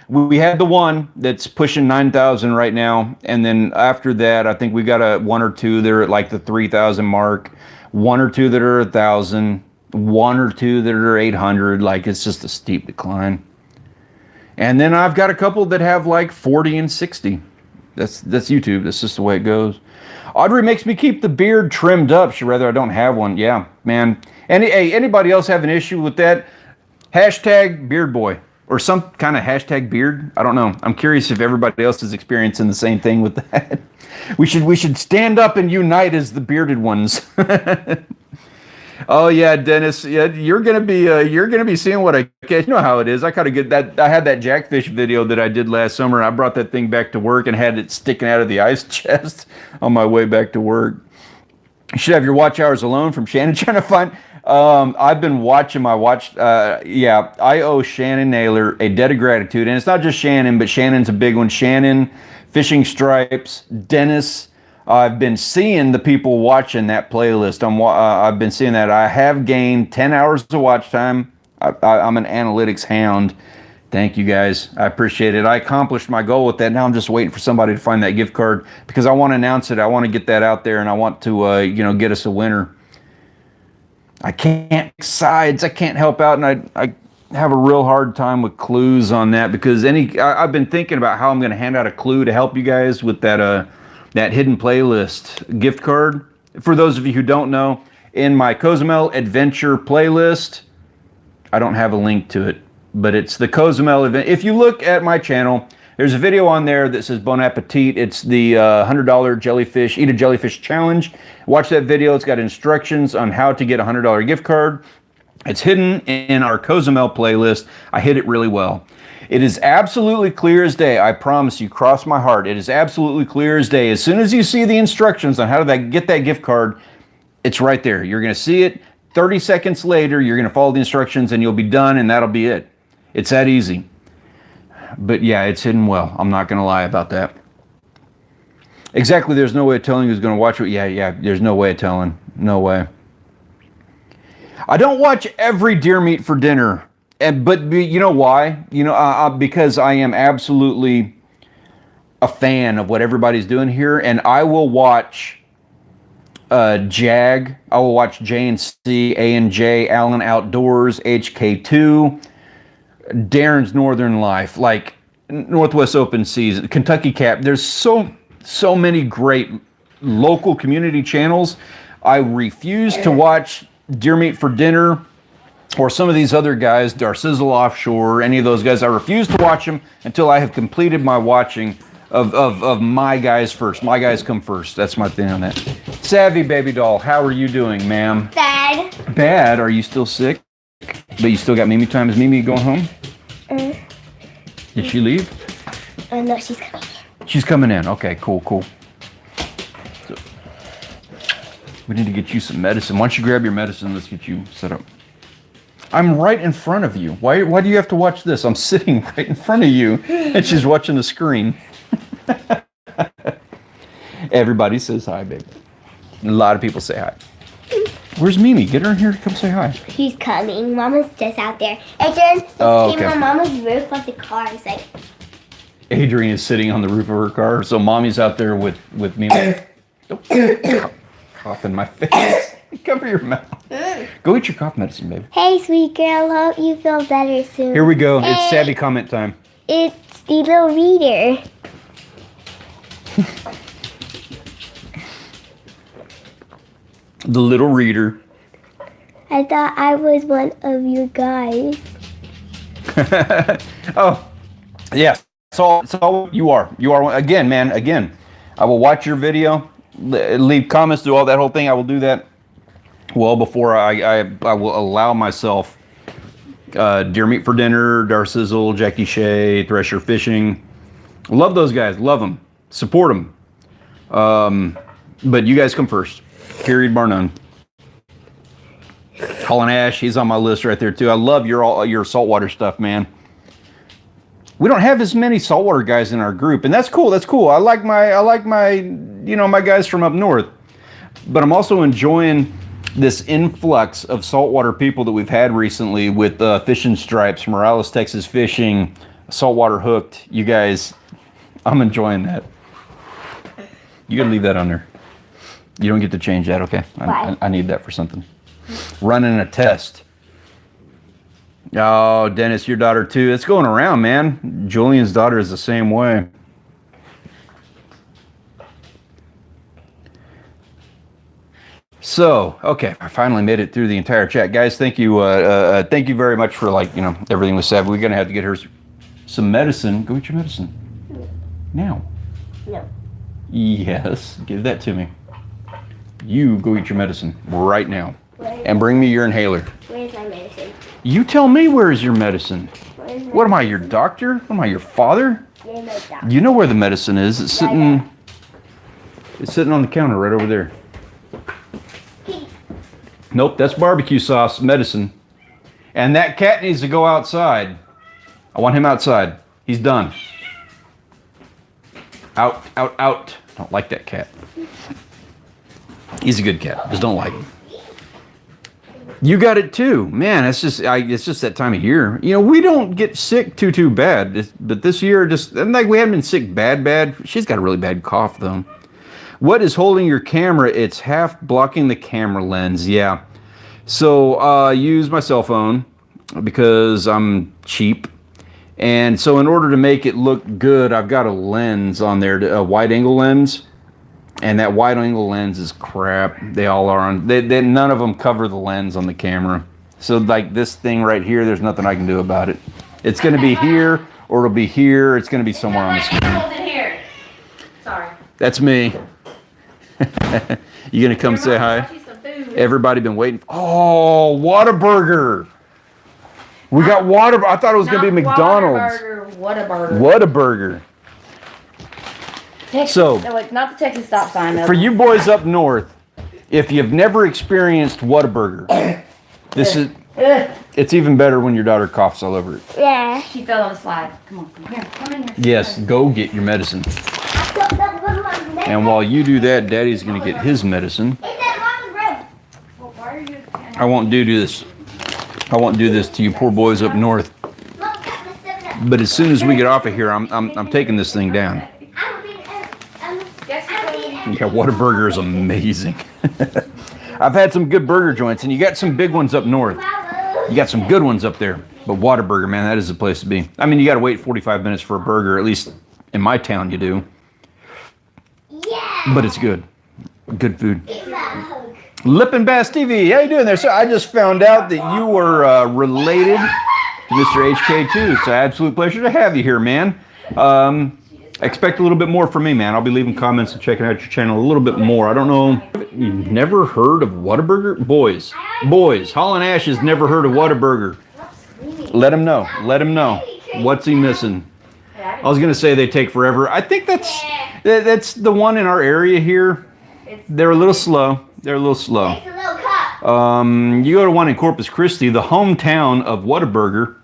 we had the one that's pushing 9,000 right now, and then after that, I think we got one or two that are at like the 3,000 mark, one or two that are 1,000, one or two that are 800. Like, it's just a steep decline. And then I've got a couple that have like 40 and 60. That's YouTube. That's just the way it goes. Audrey makes me keep the beard trimmed up. She'd rather I don't have one. Yeah, man. Anybody else have an issue with that? Hashtag beard boy or some kind of hashtag beard. I don't know. I'm curious if everybody else is experiencing the same thing with that. We should stand up and unite as the bearded ones. Oh yeah, Dennis. Yeah, you're gonna be seeing what I catch. You know how it is. I kind of get that. I had that jackfish video that I did last summer. I brought that thing back to work and had it sticking out of the ice chest on my way back to work. You should have your watch hours alone from Shannon trying to find. I've been watching my watch. Yeah, I owe Shannon Naylor a debt of gratitude, and it's not just Shannon, but Shannon's a big one. Shannon, Fishing Stripes, Dennis. I've been seeing the people watching that playlist. I've been seeing that. I have gained 10 hours of watch time. I'm an analytics hound. Thank you guys. I appreciate it. I accomplished my goal with that. Now I'm just waiting for somebody to find that gift card because I want to announce it. I want to get that out there, and I want to, get us a winner. I can't pick sides. I can't help out, and I have a real hard time with clues on that because I've been thinking about how I'm going to hand out a clue to help you guys with that hidden playlist gift card. For those of you who don't know, in my Cozumel Adventure playlist, I don't have a link to it, but it's the Cozumel event. If you look at my channel, there's a video on there that says Bon Appetit. It's the $100 jellyfish, eat a jellyfish challenge. Watch that video. It's got instructions on how to get a $100 gift card. It's hidden in our Cozumel playlist. I hid it really well. It is absolutely clear as day. I promise you, cross my heart. It is absolutely clear as day. As soon as you see the instructions on how to get that gift card, it's right there. You're going to see it. 30 seconds later, you're going to follow the instructions and you'll be done and that'll be it. It's that easy. But yeah, it's hidden well. I'm not going to lie about that. Exactly, there's no way of telling who's going to watch it. Yeah, there's no way of telling. No way. I don't watch every deer meat for dinner. But you know why? Because I am absolutely a fan of what everybody's doing here, and I will watch JAG. I will watch J&C, A&J, Allen Outdoors, HK2, Darren's Northern Life, like Northwest Open Seas, Kentucky Cap. There's so many great local community channels. I refuse to watch deer meat for dinner. Or some of these other guys, Darcizzle Offshore, any of those guys, I refuse to watch them until I have completed my watching of my guys first. My guys come first. That's my thing on that. Savvy Baby Doll, how are you doing, ma'am? Bad. Bad? Are you still sick? But you still got Mimi time. Is Mimi going home? Did she leave? No, she's coming in. She's coming in. Okay, cool. So, we need to get you some medicine. Why don't you grab your medicine? Let's get you set up. I'm right in front of you. Why do you have to watch this? I'm sitting right in front of you, and she's watching the screen. Everybody says hi, baby. A lot of people say hi. Where's Mimi? Get her in here to come say hi. She's coming. Mama's just out there. Adrian came on Mama's roof of the car. It's like... Adrian is sitting on the roof of her car, so Mommy's out there with Mimi. Cough in my face. Cover your mouth. Go eat your cough medicine, baby. Hey, sweet girl. Hope you feel better soon. Here we go. Hey, it's savvy comment time. It's the little reader. The little reader. I thought I was one of your guys. Oh, yeah. So you are. You are one. Again, man. Again, I will watch your video. Leave comments, do all that whole thing. I will do that well before I will allow myself deer meat for dinner, Darcizzle, Jackie Shea, Thresher Fishing. Love those guys. Love them. Support them. But you guys come first. Period, bar none. Colin Ash, he's on my list right there too. I love your saltwater stuff, man. We don't have as many saltwater guys in our group, and that's cool. That's cool. I like my my guys from up north. But I'm also enjoying this influx of saltwater people that we've had recently with Fishing Stripes, Morales, Texas Fishing, Saltwater Hooked. You guys, I'm enjoying that. You gotta leave that on there. You don't get to change that, okay? I need that for something. Running a test. Oh, Dennis, your daughter too. It's going around, man. Julian's daughter is the same way. So, okay, I finally made it through the entire chat. Guys, thank you very much for, like, you know, everything with Sav. We're going to have to get her some medicine. Go get your medicine. Now. No. Yes, give that to me. You go eat your medicine right now. Where's And bring me your inhaler. Where's my medicine? You tell me where's your medicine. Where's my What am I, your doctor? What am I, your father? Where's my doctor? You know where the medicine is. It's sitting on the counter right over there. Nope, that's barbecue sauce medicine. And that cat needs to go outside. I want him outside. He's done. Out, out, out. Don't like that cat. He's a good cat. Just don't like him. You got it too, man. It's just that time of year. You know, we don't get sick too bad, but this year like we haven't been sick bad. She's got a really bad cough though. What is holding your camera? It's half blocking the camera lens. Yeah. So I use my cell phone because I'm cheap, and so in order to make it look good, I've got a lens on there, a wide angle lens. And that wide angle lens is crap. They all are on. None of them cover the lens on the camera. So like this thing right here, there's nothing I can do about it. It's going to be here, or it'll be here. It's going to be somewhere on the screen. In here. Sorry. That's me. You going to come say hi? Everybody been waiting. Oh, Whataburger. We got Whataburger. I thought it was going to be McDonald's. Whataburger. Whataburger. Texas. So, no, it's not the Texas stop sign. Though. For you boys up north, if you've never experienced Whataburger, this is, it's even better when your daughter coughs all over it. Yeah. She fell on the slide. Come on, here, come in here. Yes, go get your medicine. And while you do that, Daddy's going to get his medicine. I won't do this. I won't do this to you poor boys up north. But as soon as we get off of here, I'm taking this thing down. Yeah, Whataburger is amazing. I've had some good burger joints, and you got some big ones up north. You got some good ones up there. But Whataburger, man, that is the place to be. I mean, you got to wait 45 minutes for a burger, at least in my town you do. But it's good. Good food. Lip and Bass TV, how you doing there? So I just found out that you were related to Mr. HK2. It's an absolute pleasure to have you here, man. Expect a little bit more from me, man. I'll be leaving comments and checking out your channel a little bit more. I don't know. You've never heard of Whataburger? Boys, Holland Ash has never heard of Whataburger. Let him know. Let him know. What's he missing? I was going to say they take forever. I think that's the one in our area here. They're a little slow. You go to one in Corpus Christi, the hometown of Whataburger.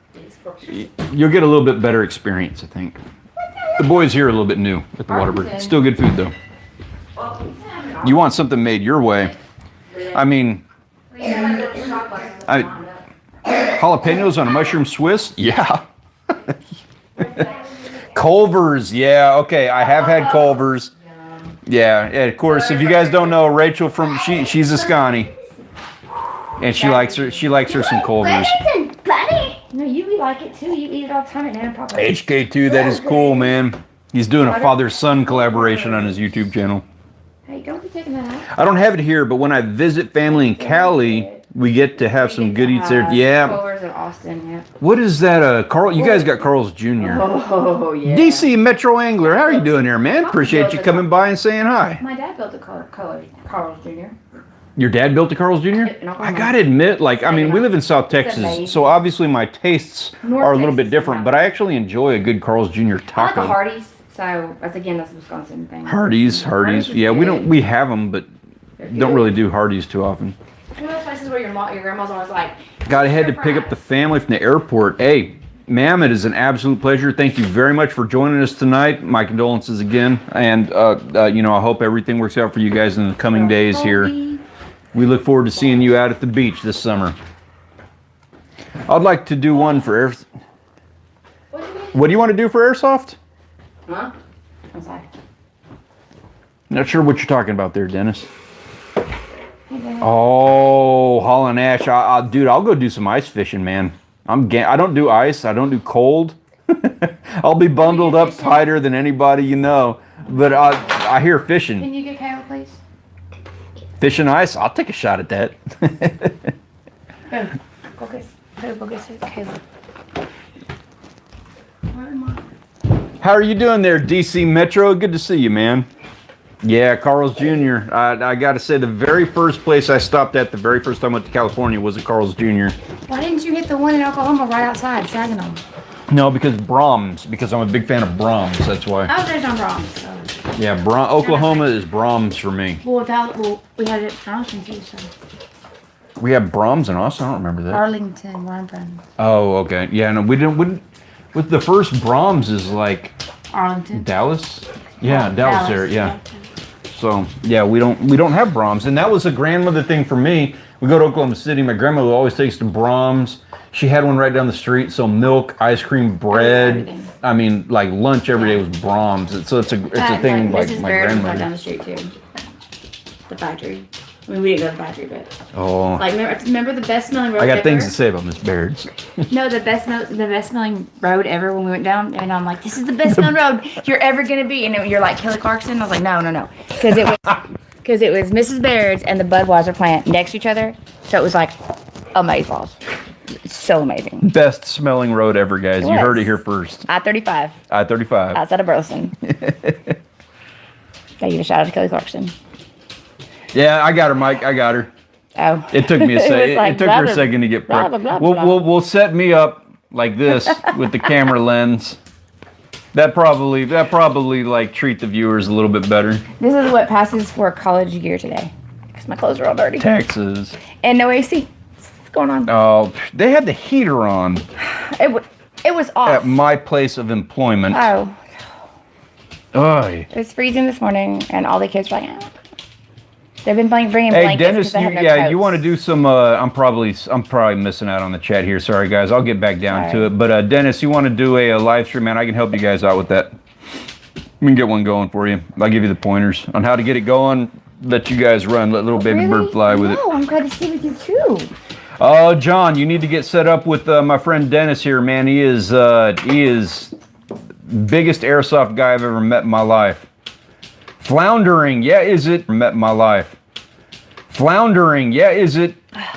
You'll get a little bit better experience, I think. The boys here are a little bit new at the Whataburger. Still good food though. You want something made your way. I mean, jalapenos on a mushroom Swiss? Yeah. Culver's, yeah, okay. I have had Culver's. Yeah, of course. If you guys don't know, Rachel she's a Scotty, and she likes her some Culver's. No, you like it too. You eat it all the time at Nana Papa. HK2, that is cool, man. He's doing a father-son collaboration on his YouTube channel. Hey, don't be taking that out. I don't have it here, but when I visit family in Cali, we get to have some good eats there. Yeah. Culver's in Austin, yeah. What is that? Carl? You guys got Carl's Jr. Oh, yeah. DC Metro Angler. How are you doing there, man? Appreciate you coming by and saying hi. My dad built a Carl's Jr. Your dad built a Carl's Jr.? I gotta admit, like, I mean, we live in South Texas, so obviously my tastes are a little bit different, but I actually enjoy a good Carl's Jr. taco. I like the Hardee's, so that's a Wisconsin thing. Hardee's. Yeah, we have them, but don't really do Hardee's too often. One of those places where your grandma's always like, Got ahead to pick up the family from the airport. Hey, ma'am, it is an absolute pleasure. Thank you very much for joining us tonight. My condolences again, and I hope everything works out for you guys in the coming days here. We look forward to seeing you out at the beach this summer. I'd like to do one for air. What do you want to do for airsoft? Huh? I'm sorry. Not sure what you're talking about there, Dennis. Oh, Holland Ash. Dude, I'll go do some ice fishing, man. I don't do ice. I don't do cold. I'll be bundled up tighter than anybody you know. But I hear fishing. Can you get Camo, please? Fish and ice? I'll take a shot at that. Go get Caleb. How are you doing there, DC Metro? Good to see you, man. Yeah, Carl's Jr. I got to say, the very first place I stopped at the very first time I went to California was at Carl's Jr. Why didn't you hit the one in Oklahoma right outside Saginaw? No, because Brahms. Because I'm a big fan of Brahms. That's why. I was raised on Brahms. So. Yeah, Oklahoma is Brahms for me. Well, we had it in Arlington too. So. We have Brahms in Austin. I don't remember that. Arlington, where I'm from. Oh, okay. Yeah, no, we didn't. With the first Brahms is like Arlington. Dallas. Yeah, Dallas area. Yeah. Yeah. So yeah, we don't have Brahms, and that was a grandmother thing for me. We go to Oklahoma City. My grandmother always takes to Brahms. She had one right down the street. So milk, ice cream, bread. Everything. I mean, like lunch every day was Brahms. So it's a thing like Mrs. my Barrett's right grandmother. down the street too. The factory. I mean, we didn't go to the factory, but Oh, like remember the best smelling road I got ever? things to say about Miss Baird's. No, the best smelling road ever when we went down, and I'm like, this is the best smelling road you're ever gonna be, and you're like Kelly Clarkson. I was like, no, because it was Mrs. Baird's and the Budweiser plant next to each other, so it was like amazeballs. It's so amazing. Best smelling road ever, guys. You was. heard it here first. I-35 I-35. outside of Burleson. Gotta give a shout out to Kelly Clarkson. Yeah, I got her, Mike. I got her. Oh, It took me a second. was like It took blah, her a blah, second to get blah, prepped. blah, blah, blah. We'll set me up like this with the camera lens. That probably like treat the viewers a little bit better. This is what passes for college gear today, because my clothes are all dirty. Taxes. And no AC. What's going on? Oh, they had the heater on It was off. at my place of employment. Oh, Oy. it was freezing this morning, and all the kids were like, "Ah." They've been bringing Hey blankets Dennis, because they have no you coats. want to do some? I'm probably missing out on the chat here. Sorry guys, I'll get back down to Sorry. it. But Dennis, you want to do a live stream, man? I can help you guys out with that. We can get one going for you. I'll give you the pointers on how to get it going. Let you guys run. Let little baby Really? bird fly with it. No, I'm glad to see with you too. Oh, John, you need to get set up with my friend Dennis here, man. He is biggest airsoft guy I've ever met in my life. Floundering, yeah, is it? Met in my life. Floundering, yeah, is it?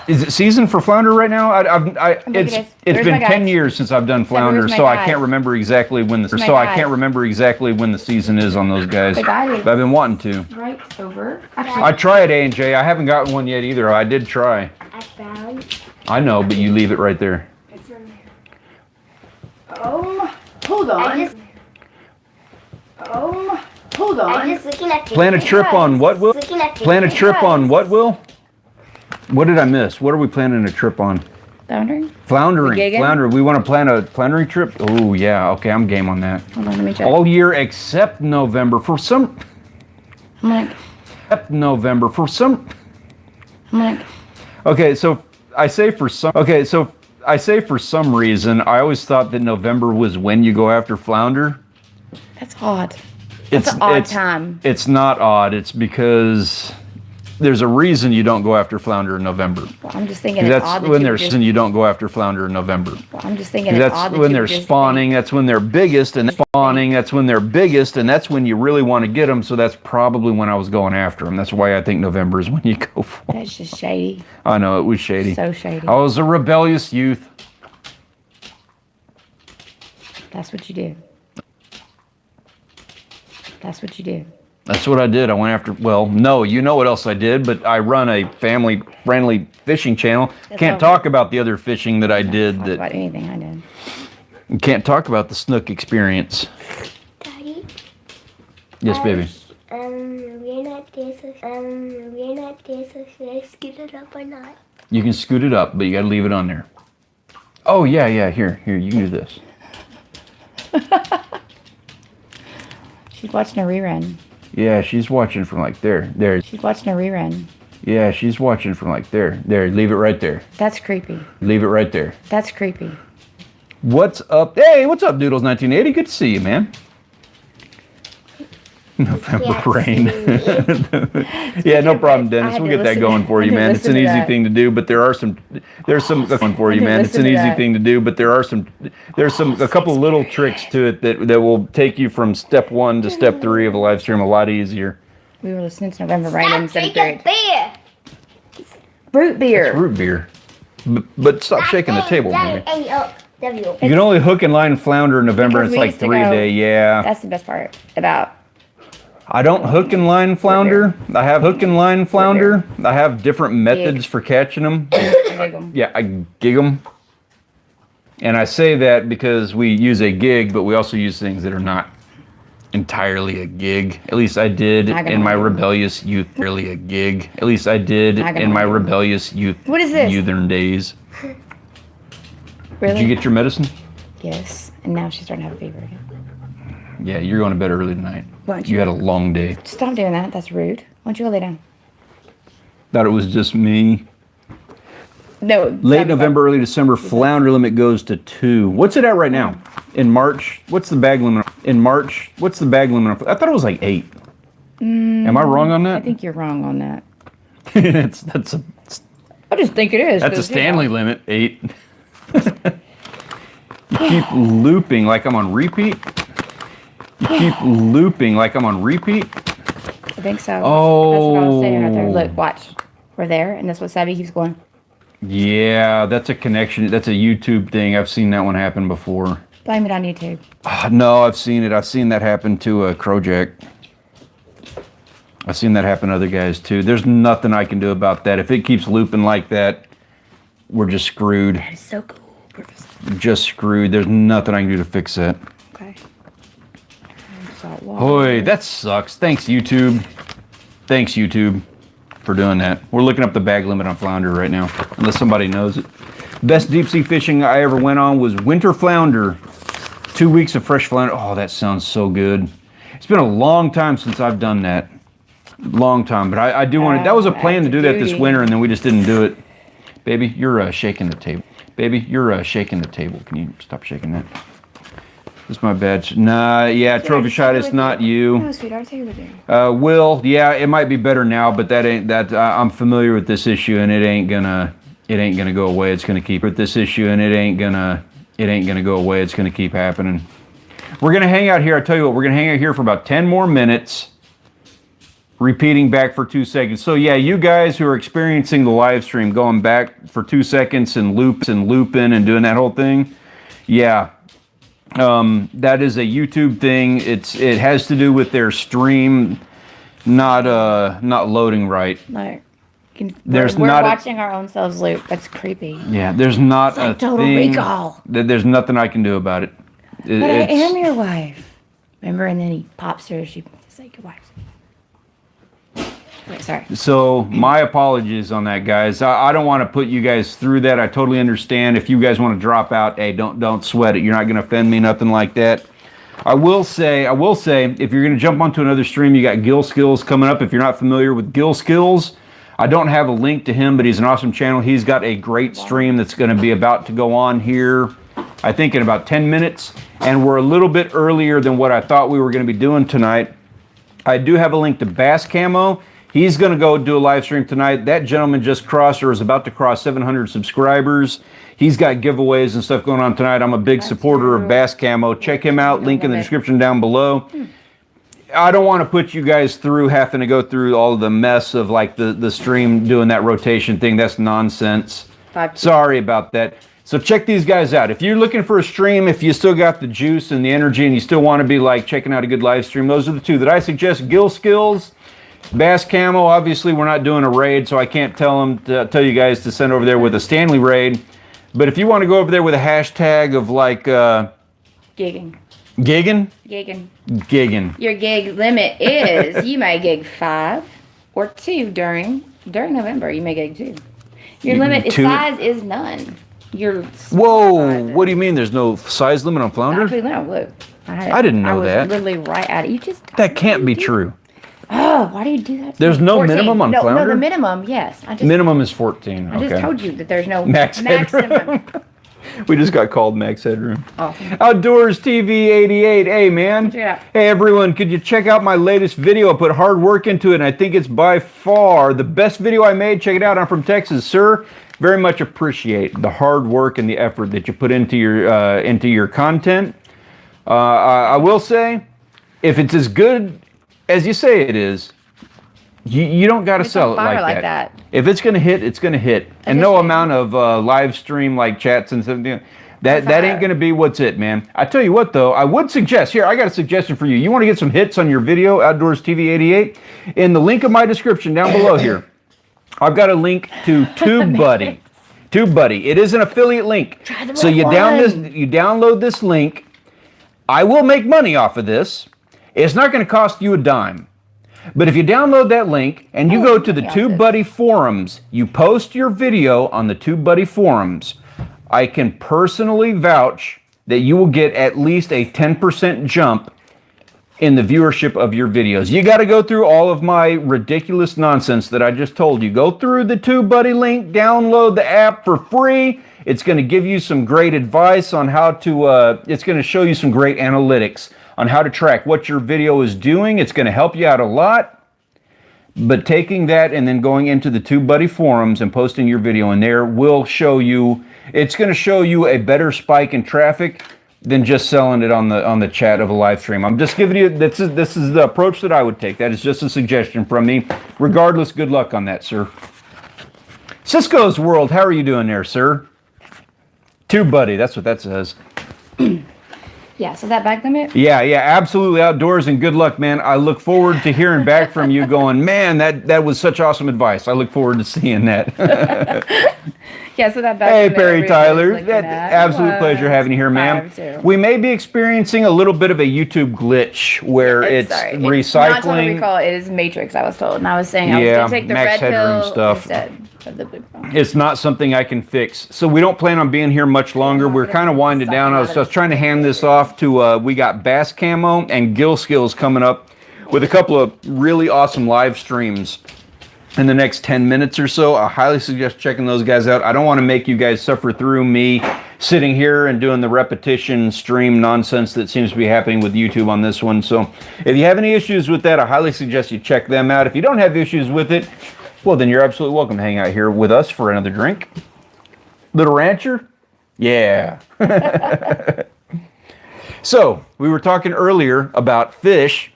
Is it season for flounder right now? It's Where's been my 10 guys? years since I've done flounder, where's my so I guys? can't remember exactly when the Where's my so I guys? can't remember exactly when the season is on those guys. The guy is- But I've been wanting to. Right over. I tried A&J. I haven't gotten one yet either. I did try. I found. I know, but you leave it right there. It's in there. Hold on. I'm just Hold looking at the Plan a trip on what, Will? Looking at the Plan a trip on what, Will? What did I miss? What are we planning a trip on? Floundering? Floundering. Gigging? Floundering. We want to plan a floundering trip? Oh, yeah. Okay, I'm game on that. Hold on, let me check. All year except November. For some... I'm like, Except November. For some... I'm like, Okay, so I say for some... Okay, so I say for some reason, I always thought that November was when you go after flounder. that's odd. That's an odd time. It's not odd. It's because there's a reason you don't go after flounder in November. Well, I'm just thinking it's That's odd that when you they're would just, you don't go after flounder in November. well, I'm just thinking it's That's odd that when you they're would just spawning. That's when they're biggest, and spawning. That's when they're biggest, and that's when you really want to get them. So that's probably when I was going after them. That's why I think November is when you go for think 'em. that's just shady. I know it was shady. So shady. I was a rebellious youth. That's what you do. That's what you do. That's what I did. I went after. Well, no, you know what else I did, but I run a family-friendly fishing channel. Can't all talk about the other fishing that I did. Talk That about anything I did. can't talk about the snook experience. Daddy. Yes, baby. We're not there, so should I scoot it up or not? You can scoot it up, but you got to leave it on there. Oh yeah. Here, you can do this. She's watching a rerun. Yeah, she's watching from like there. There. She's watching a rerun. Yeah, she's watching from like there. There. Leave it right there. That's creepy. Leave it right there. That's creepy. What's up? Hey, what's up, Doodles 1980? Good to see you, man. November Yeah, rain. Yeah, no problem, Dennis. had We'll to get that listen- going for I you, had to man. It's an listen to easy that. thing to do, but there's some going for you, I had to man. It's listen an to easy that. thing to do, but there's a couple of little tricks to it that will take you from step 1 to step 3 of a live stream a lot easier. We were listening to November Rain in Stop 7th drinking grade. beer. Root beer. It's root beer. But stop shaking the table, Mary. W. You can only hook and line flounder in November, and Because it's we like used to 3 a go- day. Yeah. That's the best part about. I don't hook and line flounder. I have hook and line flounder. I have different methods for catching them. Yeah, I gig them. And I say that because we use a gig, but we also use things that are not entirely a gig. At least I did in my rebellious youth. Really a gig. At least I did in my rebellious youth. What is this? Youthern days. Really? Did you get your medicine? Yes. And now she's starting to have a fever again. Yeah, you're going to bed early tonight. Why don't You had a long day. Stop doing that. That's rude. Why don't you go lay down? Thought it was just me. No. Late November, early December, flounder limit goes to 2. What's it at right now? In March, what's the bag limit? In March, what's the bag limit? I thought it was like 8. Am I wrong on that? I think you're wrong on that. that's a I just think it is. that's a Stanley limit, 8. You keep looping like I'm on repeat. You keep looping like I'm on repeat. I think so. Oh. That's what I was saying right there. Look, watch. We're there, and that's what Savvy keeps going. Yeah, that's a connection. That's a YouTube thing. I've seen that one happen before. Blame it on YouTube. No, I've seen it. I've seen that happen to Crojack. I've seen that happen to other guys too. There's nothing I can do about that. If it keeps looping like that, we're just screwed. That is so cool. Just screwed. There's nothing I can do to fix that. Okay. Hoy, that sucks. Thanks, YouTube. Thanks, YouTube, for doing that. We're looking up the bag limit on flounder right now, unless somebody knows it. Best deep sea fishing I ever went on was winter flounder. 2 weeks of fresh flounder. Oh, that sounds so good. It's been a long time since I've done that. Long time, but I do want to. That was a plan to do that this winter, and then we just didn't do it. Baby, you're shaking the table. Baby, you're shaking the table. Can you stop shaking that? This is my bad. Nah, yeah, trophy shot. It's not you. No, sweetheart, take it with you. Will, yeah, it might be better now, but that ain't that. I'm familiar with this issue, and it ain't gonna go away. It's gonna keep with this issue, and it ain't gonna go away. It's gonna keep happening. We're gonna hang out here. I tell you what, we're gonna hang out here for about 10 more minutes. Repeating back for 2 seconds. So yeah, you guys who are experiencing the live stream, going back for 2 seconds and looping and doing that whole thing, yeah, that is a YouTube thing. It has to do with their stream not loading right. Like, There's we're not watching our own selves loop. That's creepy. Yeah, there's not It's like a Total thing. Recall. There's nothing I can do about it. But I am your wife. Remember? And then he pops her. She's like, your wife. Wait, sorry. So my apologies on that, guys. I don't want to put you guys through that. I totally understand. If you guys want to drop out, hey, don't sweat it. You're not going to offend me, nothing like that. I will say, if you're going to jump onto another stream, you got Gill Skills coming up. If you're not familiar with Gill Skills, I don't have a link to him, but he's an awesome channel. He's got a great stream that's going to be about to go on here, I think in about 10 minutes. And we're a little bit earlier than what I thought we were going to be doing tonight. I do have a link to Bass Camo. He's going to go do a live stream tonight. That gentleman just crossed or is about to cross 700 subscribers. He's got giveaways and stuff going on tonight. I'm a big supporter of Bass Camo. Check him out. Link in the description down below. I don't want to put you guys through having to go through all of the mess of like the stream doing that rotation thing. That's nonsense. Sorry about that. So check these guys out. If you're looking for a stream, if you still got the juice and the energy and you still want to be like checking out a good live stream, those are the two that I suggest. Gill Skills, Bass Camo. Obviously we're not doing a raid, so I can't tell you guys to send over there with a Stanley raid. But if you want to go over there with a hashtag of like Gigging. Gigging? Gigging. Your gig limit is you may gig 5 or 2 during November. You may gig 2. Your limit size is none. Whoa! What do you mean? There's no size limit on flounder? Actually, no. Look, I didn't know that. I was literally right at it. That can't be true. Oh, why do you do that? There's no 14. Minimum on flounder? No, the minimum, yes. Minimum is 14. I just told you that there's no maximum. We just got called Max Headroom. Oh. Outdoors TV 88. Hey, man. Yeah. Hey, everyone. Could you check out my latest video? I put hard work into it, and I think it's by far the best video I made. Check it out. I'm from Texas, sir. Very much appreciate the hard work and the effort that you put into your content. I will say, if it's as good as you say it is, You don't got to It's sell on it fire like that. that. If it's going to hit, it's going to hit. And no amount of live stream like chats and something. That ain't going to be what's it, man. I tell you what, though, I would suggest, here, I got a suggestion for you. You want to get some hits on your video, Outdoors TV 88? In the link of my description down below here, I've got a link to TubeBuddy. TubeBuddy. It is an affiliate link. So you download this link. I will make money off of this. It's not going to cost you a dime. But if you download that link and you go to the TubeBuddy forums, you post your video on the TubeBuddy forums, I can personally vouch that you will get at least a 10% jump in the viewership of your videos. You got to go through all of my ridiculous nonsense that I just told you. Go through the TubeBuddy link, download the app for free. It's going to give you some great advice on how to, it's going to show you some great analytics on how to track what your video is doing. It's going to help you out a lot. But taking that and then going into the TubeBuddy forums and posting your video in there will show you, it's going to show you a better spike in traffic than just selling it on the chat of a live stream. I'm just giving you, this is the approach that I would take. That is just a suggestion from me. Regardless, good luck on that, sir. Cisco's World, how are you doing there, sir? TubeBuddy, that's what that says. Yeah, so that bag limit? Yeah, absolutely outdoors, and good luck, man. I look forward to hearing back from you going, man, that was such awesome advice. I look forward to seeing that. Yeah, so that bag Hey, limit. Perry Tyler. That Absolute pleasure having you here, ma'am. 5-2. We may be experiencing a little bit of a YouTube glitch where it's recycling. It's not Total Recall, it is Matrix, I was told. And I was saying I was going to take the max red headroom pill stuff. instead of the blue pill. It's not something I can fix. So we don't plan on being here much longer. We're kind of winding down. I was trying to hand this off to, we got Bass Camo and Gill Skills coming up with a couple of really awesome live streams in the next 10 minutes or so. I highly suggest checking those guys out. I don't want to make you guys suffer through me sitting here and doing the repetition stream nonsense that seems to be happening with YouTube on this one. So if you have any issues with that, I highly suggest you check them out. If you don't have issues with it, well, then you're absolutely welcome to hang out here with us for another drink. Little Rancher? Yeah. So, we were talking earlier about fish,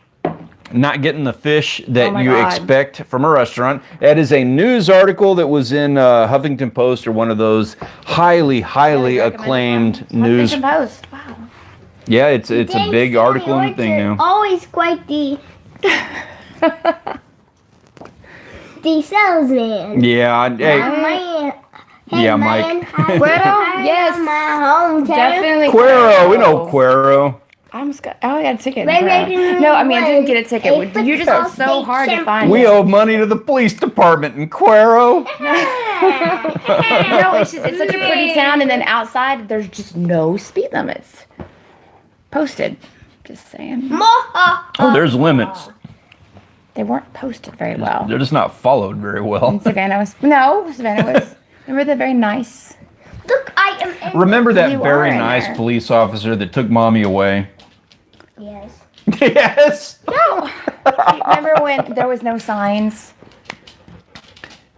not getting the fish that you expect from a restaurant. That is a news article that was in Huffington Post or one of those highly acclaimed news. Huffington Post, wow. Yeah, it's a big article in the thing now. Always quite the salesman. Yeah, hey, Mike. Cuero? Yes. My hometown. Definitely Cuero, we know Cuero. I got a ticket. No, I mean, I didn't get a ticket. You just it's so hard to find. We owe money to the police department in Cuero. No, it's such a pretty town, and then outside there's just no speed limits posted. Just saying. Oh, there's limits. They weren't posted very well. They're just not followed very well. And Savannah was. Remember the very nice. Look, I am. Remember that You very are in nice there. police officer that took mommy away? Yes. Yes. No. Remember when there was no signs?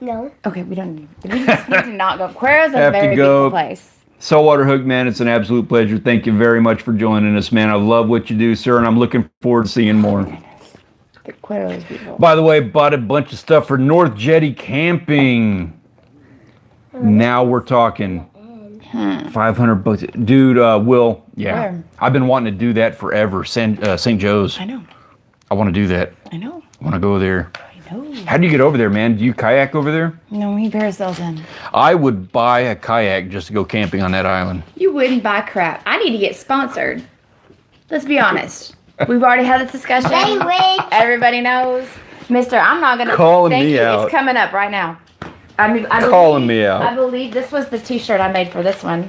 No. Okay, we just need to not go. Cuero's a Have to very go. beautiful place. Saltwater Hook, man, it's an absolute pleasure. Thank you very much for joining us, man. I love what you do, sir, and I'm looking forward to seeing more. Cuero is beautiful. By the way, bought a bunch of stuff for North Jetty Camping. Now we're talking. 500 bucks. Dude, Will, yeah. Where? I've been wanting to do that forever. St. Joe's. I know. I want to do that. I know. I want to go there. I know. How do you get over there, man? Do you kayak over there? No, he parasails in. I would buy a kayak just to go camping on that island. You wouldn't buy crap. I need to get sponsored. Let's be honest. We've already had this discussion. Language. Everybody knows. Mister, I'm not going to. Calling Thank me you. out. It's coming up right now. I Calling me out. I believe this was the t-shirt I made for this one.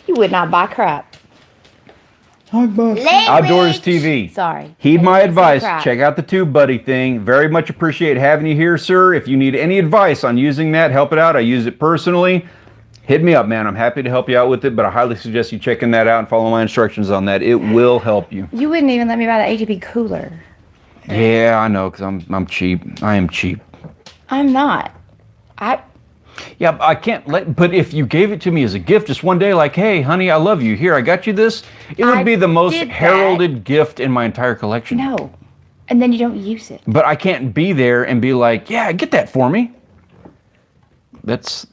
You would not buy crap. Outdoors TV. Sorry. Heed my advice. Crap. Check out the TubeBuddy thing. Very much appreciate having you here, sir. If you need any advice on using that, help it out. I use it personally. Hit me up, man. I'm happy to help you out with it, but I highly suggest you checking that out and follow my instructions on that. It will help you. You wouldn't even let me buy the ATP cooler. Yeah, I know, because I'm cheap. I am cheap. I'm not. Yeah, I can't but if you gave it to me as a gift just one day, like, hey, honey, I love you. Here, I got you this. It would be the most did that. heralded gift in my entire collection. No. And then you don't use it. But I can't be there and be like, yeah, get that for me. That's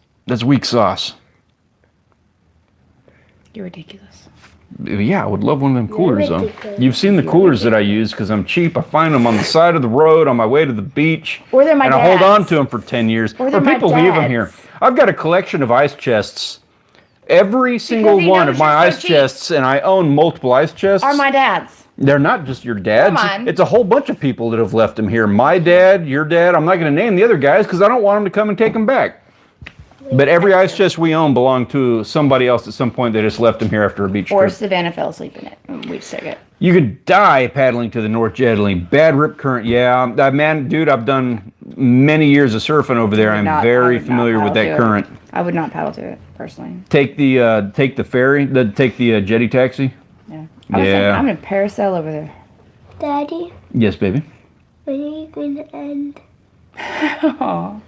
weak sauce. You're ridiculous. Yeah, I would love one of them coolers, though. ridiculous. You've seen the coolers that I use because I'm cheap. I find them on the side of the road on my way to the beach. Or they're my and I hold dad's. on to them for 10 years. Or they're my people leave them dad's. here. I've got a collection of ice chests. Every single he one knows of my you're so ice cheap. chests, and I own multiple ice chests. Are my dad's. They're not just your dad's. mine. It's a whole bunch of people that have left them here. My dad, your dad. I'm not going to name the other guys because I don't want them to come and take them back. But every ice chest we own belonged to somebody else at some point. They just left them here after a beach Or trip. Savannah fell asleep in it. And we just took it. You could die paddling to the North Jetty. Bad rip current, yeah. Man, dude, I've done many years of surfing over there. I'm very familiar with that current. I would not paddle to it, personally. Take the ferry, take the jetty taxi. Yeah. I was thinking, I'm going to parasail over there. Daddy, Yes, baby. when are you going to end? Aw.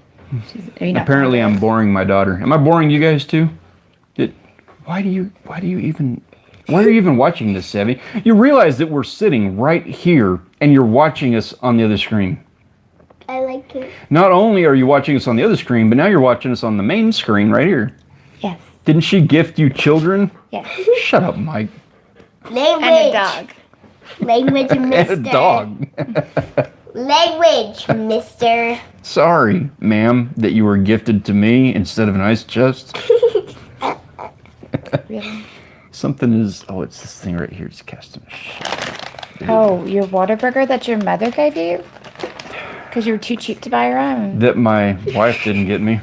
Apparently, I'm boring my daughter. Am I boring you guys too? Why are you even watching this, Savvy? You realize that we're sitting right here and you're watching us on the other screen. I like it. Not only are you watching us on the other screen, but now you're watching us on the main screen right here. Yes. Didn't she gift you children? Yes. Shut up, Mike. Language. And a dog. Language, mister. And a dog. Language, mister. Sorry, ma'am, that you were gifted to me instead of an ice chest. Really? Something is... Oh, it's this thing right here. It's casting a shit. Oh, your Whataburger that your mother gave you? Because you were too cheap to buy your own. That my wife didn't get me.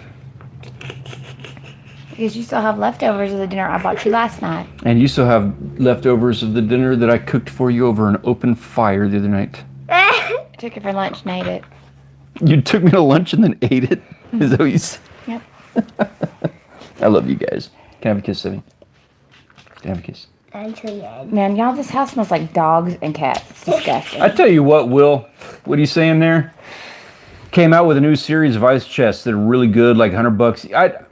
Because you still have leftovers of the dinner I bought you last night. And you still have leftovers of the dinner that I cooked for you over an open fire the other night. I took it for lunch and ate it. You took me to lunch and then ate it? Is that what you said? Yep. I love you guys. Can I have a kiss, Sammy? Can I have a kiss? Until you end. Man, y'all, this house smells like dogs and cats. It's disgusting. I tell you what, Will. What are you saying there? Came out with a new series of ice chests that are really good, like $100.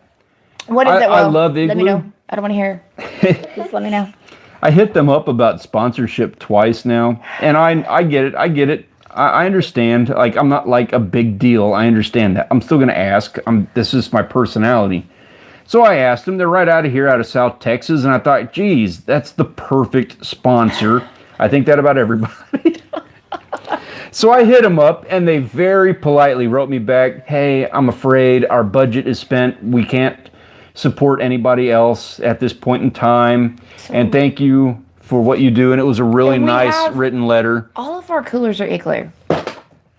What is it, Will? I love Let me Igloo. know. I don't want to hear. Just let me know. I hit them up about sponsorship twice now, and I get it. I understand. Like, I'm not like a big deal. I understand that. I'm still going to ask. This is my personality. So I asked them. They're right out of here, out of South Texas, and I thought, geez, that's the perfect sponsor. I think that about everybody. So I hit them up, and they very politely wrote me back, hey, I'm afraid our budget is spent. We can't support anybody else at this point in time. And thank you for what you do. And it was a really nice written letter. All of our coolers are Igloo.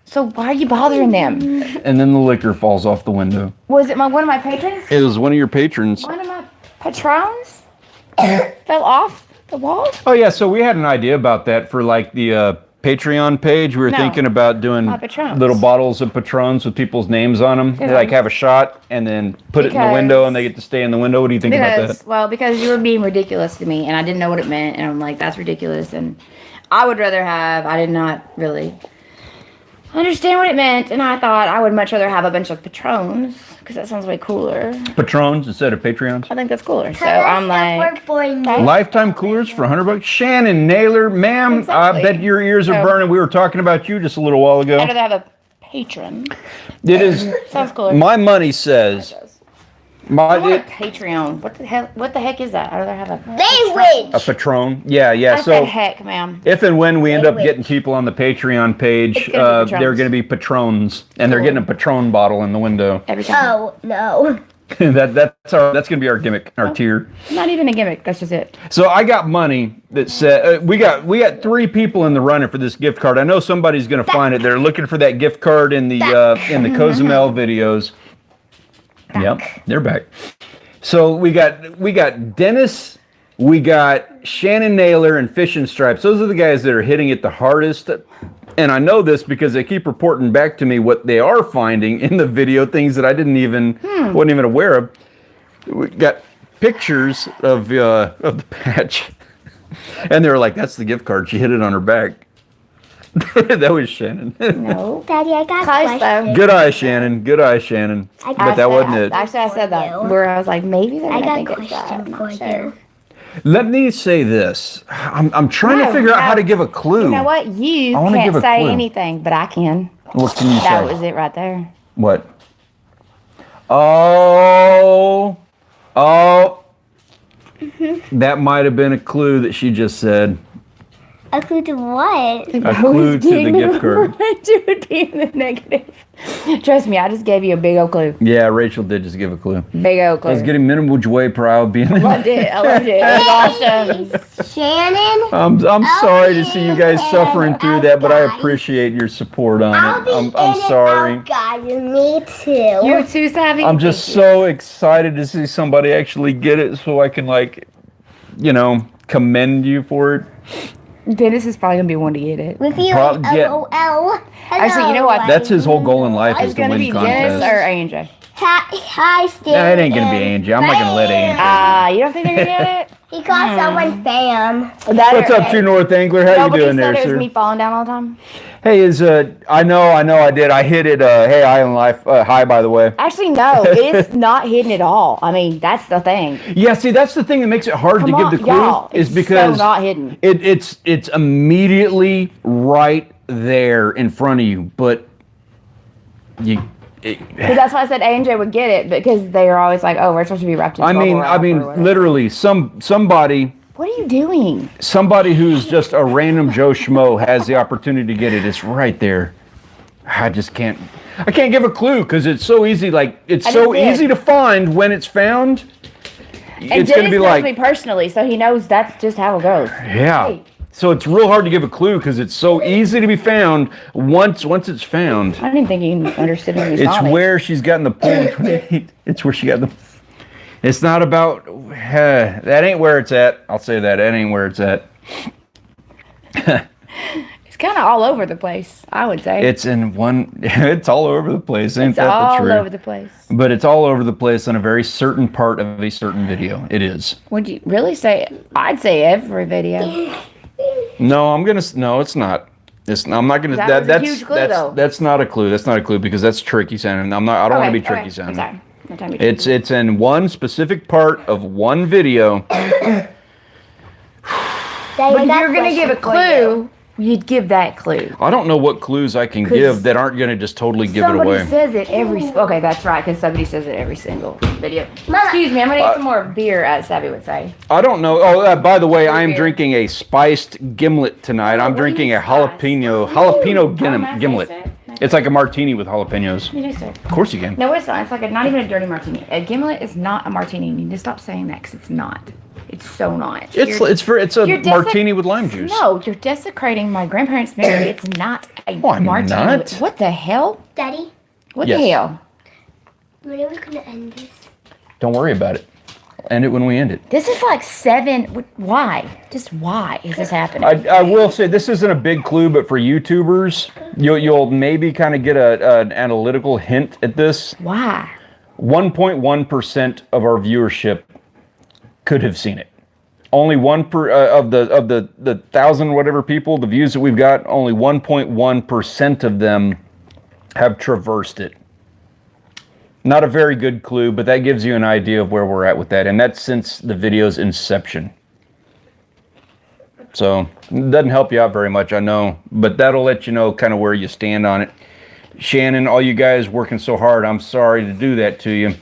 So why are you bothering them? And then the liquor falls off the window. Was it one of my patrons? It was one of your patrons. One of my patrons fell off the wall? Oh, yeah. So we had an idea about that for like the Patreon page. We were thinking about doing little bottles of Patrons with people's names on them. They like have a shot and then put it in the window and they get to stay in the window. What do you think about that? Well, because you were being ridiculous to me and I didn't know what it meant. And I'm like, that's ridiculous. And I would rather have, I did not really understand what it meant. And I thought I would much rather have a bunch of Patrons because that sounds way cooler. Patrons instead of Patreons? I think that's cooler. So I'm like, lifetime coolers for $100. Shannon Naylor, ma'am, Exactly. I bet your ears are burning. We were talking about you just a little while ago. I'd rather have a patron. It is. Sounds cooler. My money says. I want a Patreon. What the heck is that? I'd rather have a Language. A Patron. Yeah. I So said heck, ma'am. if and when we end up getting people on the Patreon page, gonna be Patrons. they're going to be Patrons, and they're getting a Patron bottle in the window. Every time. Oh, no. That's going to be our gimmick, our tier. Not even a gimmick. That's just it. So I got money that said we got 3 people in the running for this gift card. I know somebody's going to find it. They're looking for that gift card in the Cozumel videos. Yep, they're back. So we got Dennis, we got Shannon Naylor and Fish and Stripes. Those are the guys that are hitting it the hardest. And I know this because they keep reporting back to me what they are finding in the video, things that I wasn't even aware of. We got pictures of the patch, and they were like, "That's the gift card." She hit it on her back. That was Shannon. No. Daddy, I got Close, a though. question. Good eye, Shannon. Good eye, Shannon. But that wasn't it. Actually, I said that. Where I was like, maybe they're I going to got think a it's that. I'm question not for sure. you. Let me say this. I'm trying to figure out how to give a clue. You know what? You I wanna give can't a say clue. anything, but I can. What can you say? That was it right there. What? Oh. That might have been a clue that she just said. A clue to what? A clue to the gift card. It would be in the negative. Trust me, I just gave you a big old clue. Yeah, Rachel did just give a clue. Big old clue. I was getting minimum wage proud being. I loved it. I loved it. It was awesome. Shannon? I'm sorry to see you guys suffering through that, but I appreciate your support on it. I'm sorry. Me too. You're too savvy. I'm just so excited to see somebody actually get it, so I can commend you for it. Dennis is probably gonna be one to get it. With you, LOL. Actually, you know what? That's his whole goal in life is It's to gonna win be contests. Dennis or AJ. Hi, Steve. Nah, it ain't gonna be Angie. I'm not gonna let Angie. You don't think they're gonna get it? He called someone fam. What's up, True North Angler? How you doing there, said it sir? was me falling down all the time. Hey, I know I did. I hit it. Hey, Island Life. Hi, by the way. Actually, no, it's not hidden at all. I mean, that's the thing. Yeah, see, that's the thing that makes it hard to give the clue. Y'all, is it's because so not hidden. It's immediately right there in front of you, but Because that's why I said AJ would get it, because they are always like, "Oh, we're supposed to be wrapped in." I mean, literally, somebody. What are you doing? Somebody who's just a random Joe Schmo has the opportunity to get it. It's right there. I can't give a clue because it's so easy. Like, it's so easy to find when it's found. And it's going to be like me personally, so he knows that's just how it goes. Yeah. Hey. So it's real hard to give a clue because it's so easy to be found once it's found. I didn't think you understood me. It's where she's gotten the pool 28. It's where she got the. It's not about. That ain't where it's at. I'll say that. That ain't where it's at. It's kind of all over the place, I would say. It's in one. It's all over the place. Ain't that the truth? It's all over the place. But it's all over the place on a very certain part of a certain video. It is. Would you really say? I'd say every video. No, No, it's not. I'm not gonna. That was a huge clue, though. That's not a clue. That's not a clue because that's tricky sounding. I don't want to be tricky sounding. I'm sorry. It's in one specific part of one video. But if you're gonna give a clue, you'd give that clue. I don't know what clues I can give that aren't gonna just totally give it away. Somebody says it every. Okay, that's right, because somebody says it every single video. Mama. Excuse me, I'm gonna get some more beer, as Savvy would say. I don't know. Oh, by the way, I am drinking a spiced gimlet tonight. I'm drinking a jalapeno gimlet. It's like a martini with jalapenos. You do, sir. Of course you can. No, it's not. It's like not even a dirty martini. A gimlet is not a martini. You need to stop saying that because it's not. It's so not. It's a martini with lime juice. No, you're desecrating my grandparents' memory. It's not a martini. Not. What the hell? Daddy, What the hell? when are we going to end this? Don't worry about it. I'll end it when we end it. This is like 7. Why? Just why is this happening? I will say this isn't a big clue, but for YouTubers, you'll maybe kind of get an analytical hint at this. Why? 1.1% of our viewership could have seen it. Only of the 1,000 whatever people, the views that we've got, only 1.1% of them have traversed it. Not a very good clue, but that gives you an idea of where we're at with that, and that's since the video's inception. So it doesn't help you out very much, I know, but that'll let you know kind of where you stand on it. Shannon, all you guys working so hard, I'm sorry to do that to you.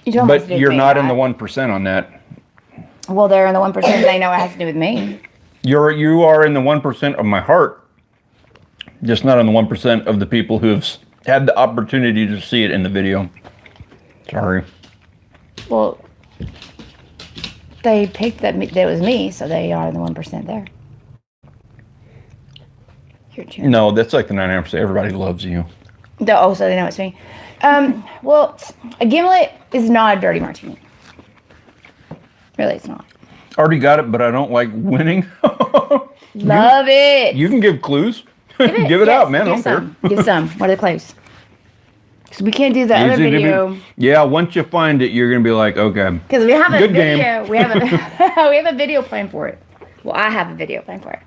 But you're not in the 1% on that. Well, they're in the 1%. They know it has to do with me. You are in the 1% of my heart, just not in the 1% of the people who've had the opportunity to see it in the video. Sorry. Well, they picked that it was me, so they are in the 1% there. No, that's like the 99%. Everybody loves you. So they know it's me. Well, a gimlet is not a dirty martini. Really, it's not. Already got it, but I don't like winning. Love it. You can give clues. Give it out, man. I don't care. Give some. What are the clues? Because we can't do the other video. Yeah, once you find it, you're gonna be like, okay. Because we have a Good video. game. We have a video plan for it. Well, I have a video plan for it.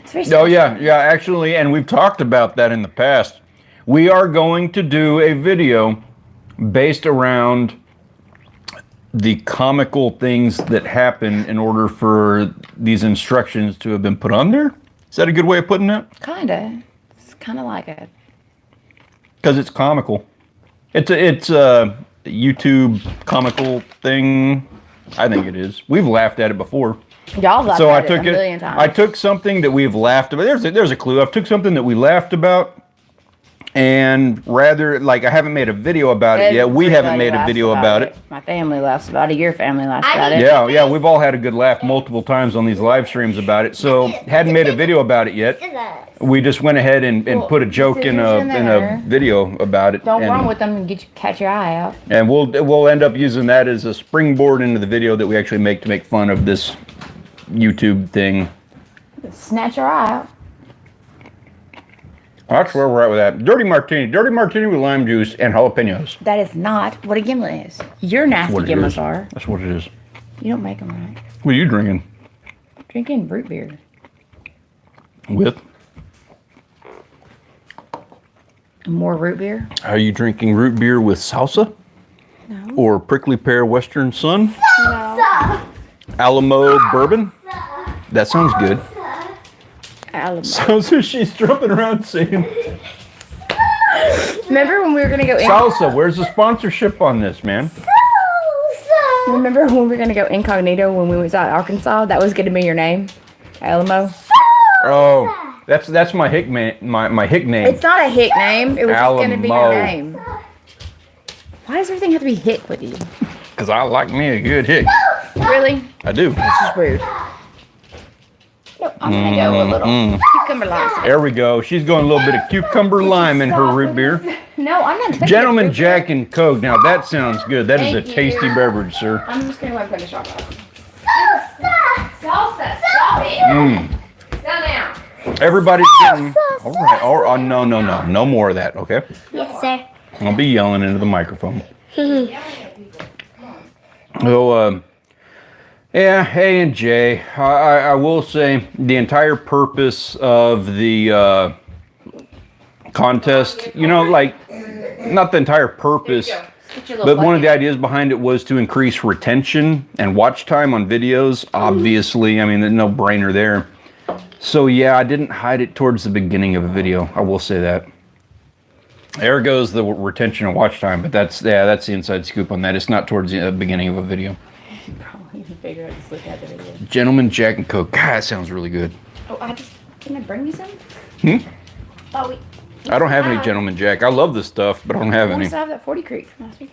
It's very Oh yeah, actually, and we've talked about that in the past. We are going to do a video based around the comical things that happen in order for these instructions to have been put on there. Is that a good way of putting it? Kinda. It's kind of like it. Because it's comical. It's a YouTube comical thing. I think it is. We've laughed at it before. Y'all laughed So I at it took a million times. I took something that we've laughed about. There's a clue. I took something that we laughed about, and rather like I haven't made a video about it yet. We haven't made a video about it. My family laughs about it. Your family laughs about it. Yeah, we've all had a good laugh multiple times on these live streams about it. So hadn't made a video about it yet. We just went ahead and put a joke in a video about it. Don't run with them and catch your eye out. And we'll end up using that as a springboard into the video that we actually make to make fun of this YouTube thing. Snatch your eye out. That's where we're at with that. Dirty martini with lime juice and jalapenos. That is not what a gimlet is. Your nasty gimlets are. That's what it is. You don't make them right. What are you drinking? Drinking root beer. With? More root beer? Are you drinking root beer with salsa? No. Or prickly pear Western Sun? No. Alamo bourbon? That sounds good. Alamo. Sounds like she's jumping around saying Remember when we were gonna go salsa. Where's the sponsorship on this, man? Remember when we were gonna go incognito when we was out in Arkansas? That was gonna be your name, Alamo. Oh, that's my hick name. My hick name. It's not a hick name. It was just gonna be your Alamo. name. Why does everything have to be hick with you? Because I like me a good hick. Really? I do. This is rude. I'm gonna go a little cucumber lime. There we go. She's going a little bit of cucumber lime in her root beer. No, I'm not taking Gentleman it. Jack and Coke. Now that sounds good. That is a Thank you. tasty beverage, sir. I'm just gonna go and put a shot glass. Salsa, stop it. Sit down. Everybody's getting. All right. Oh, no more of that. Okay. Yes, sir. I'll be yelling into the microphone. So, yeah, A and J. I will say the entire purpose of the contest, like, not the entire purpose, but one of the ideas behind it was to increase retention and watch time on videos. Obviously, I mean, there's no brainer there. So, yeah, I didn't hide it towards the beginning of a video. I will say that. There goes the retention and watch time, but that's the inside scoop on that. It's not towards the beginning of a video. Figure out just look at the video. Gentleman Jack and Coke. God, that sounds really good. Oh, can I bring you some? Oh, I don't have any Gentleman Jack. I love this stuff, but I don't have I any. used to have that 40 Creek from last week.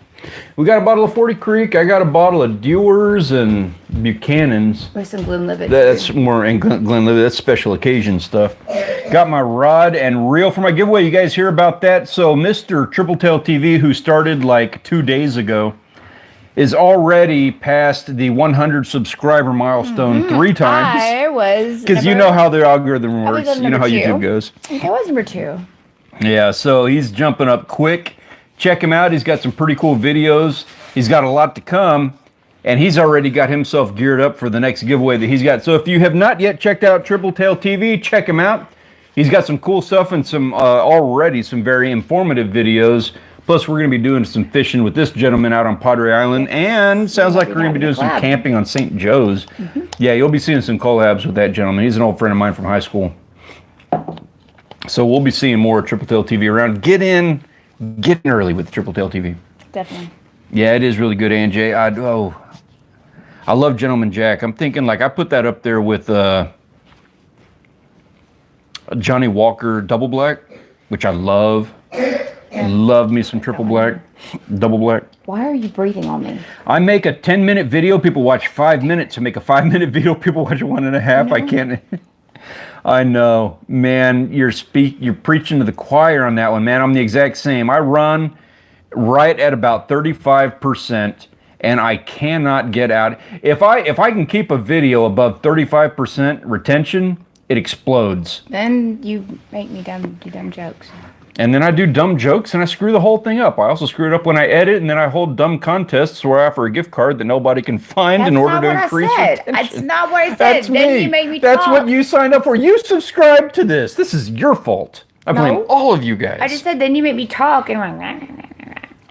We got a bottle of 40 Creek. I got a bottle of Dewar's and Buchanan's. With some Glenlivet. That's more in Glenlivet. That's special occasion stuff. Got my rod and reel for my giveaway. You guys hear about that? So Mr. Triple Tail TV, who started like 2 days ago, is already past the 100 subscriber milestone 3 times. I was. Because you know how the algorithm was works. on You know how number 2. YouTube goes. I think I was number 2. Yeah, so he's jumping up quick. Check him out. He's got some pretty cool videos. He's got a lot to come. And he's already got himself geared up for the next giveaway that he's got. So if you have not yet checked out Triple Tail TV, check him out. He's got some cool stuff and some already some very informative videos. Plus, we're going to be doing some fishing with this gentleman out on Padre Island. And sounds like we're going to be doing some camping on St. Joe's. Yeah, you'll be seeing some collabs with that gentleman. He's an old friend of mine from high school. So we'll be seeing more Triple Tail TV around. Get in early with Triple Tail TV. Definitely. Yeah, it is really good, AJ. I love Gentleman Jack. I'm thinking like I put that up there with Johnny Walker Double Black, which I love. Love me some triple black, double black. Why are you breathing on me? I make a 10-minute video. People watch 5 minutes. I make a 5-minute video. People watch 1.5. I can't. I know, man. You're preaching to the choir on that one, man. I'm the exact same. I run right at about 35%, and I cannot get out. If I can keep a video above 35% retention, it explodes. Then you make me do dumb jokes. And then I do dumb jokes and I screw the whole thing up. I also screw it up when I edit, and then I hold dumb contests where I offer a gift card that nobody can find in order to increase retention. That's not what I said. That's then me. You make me That's talk. what you signed up for. You subscribed to this. This is your fault. I blame all of you guys. I just said then you make me talk and I'm like,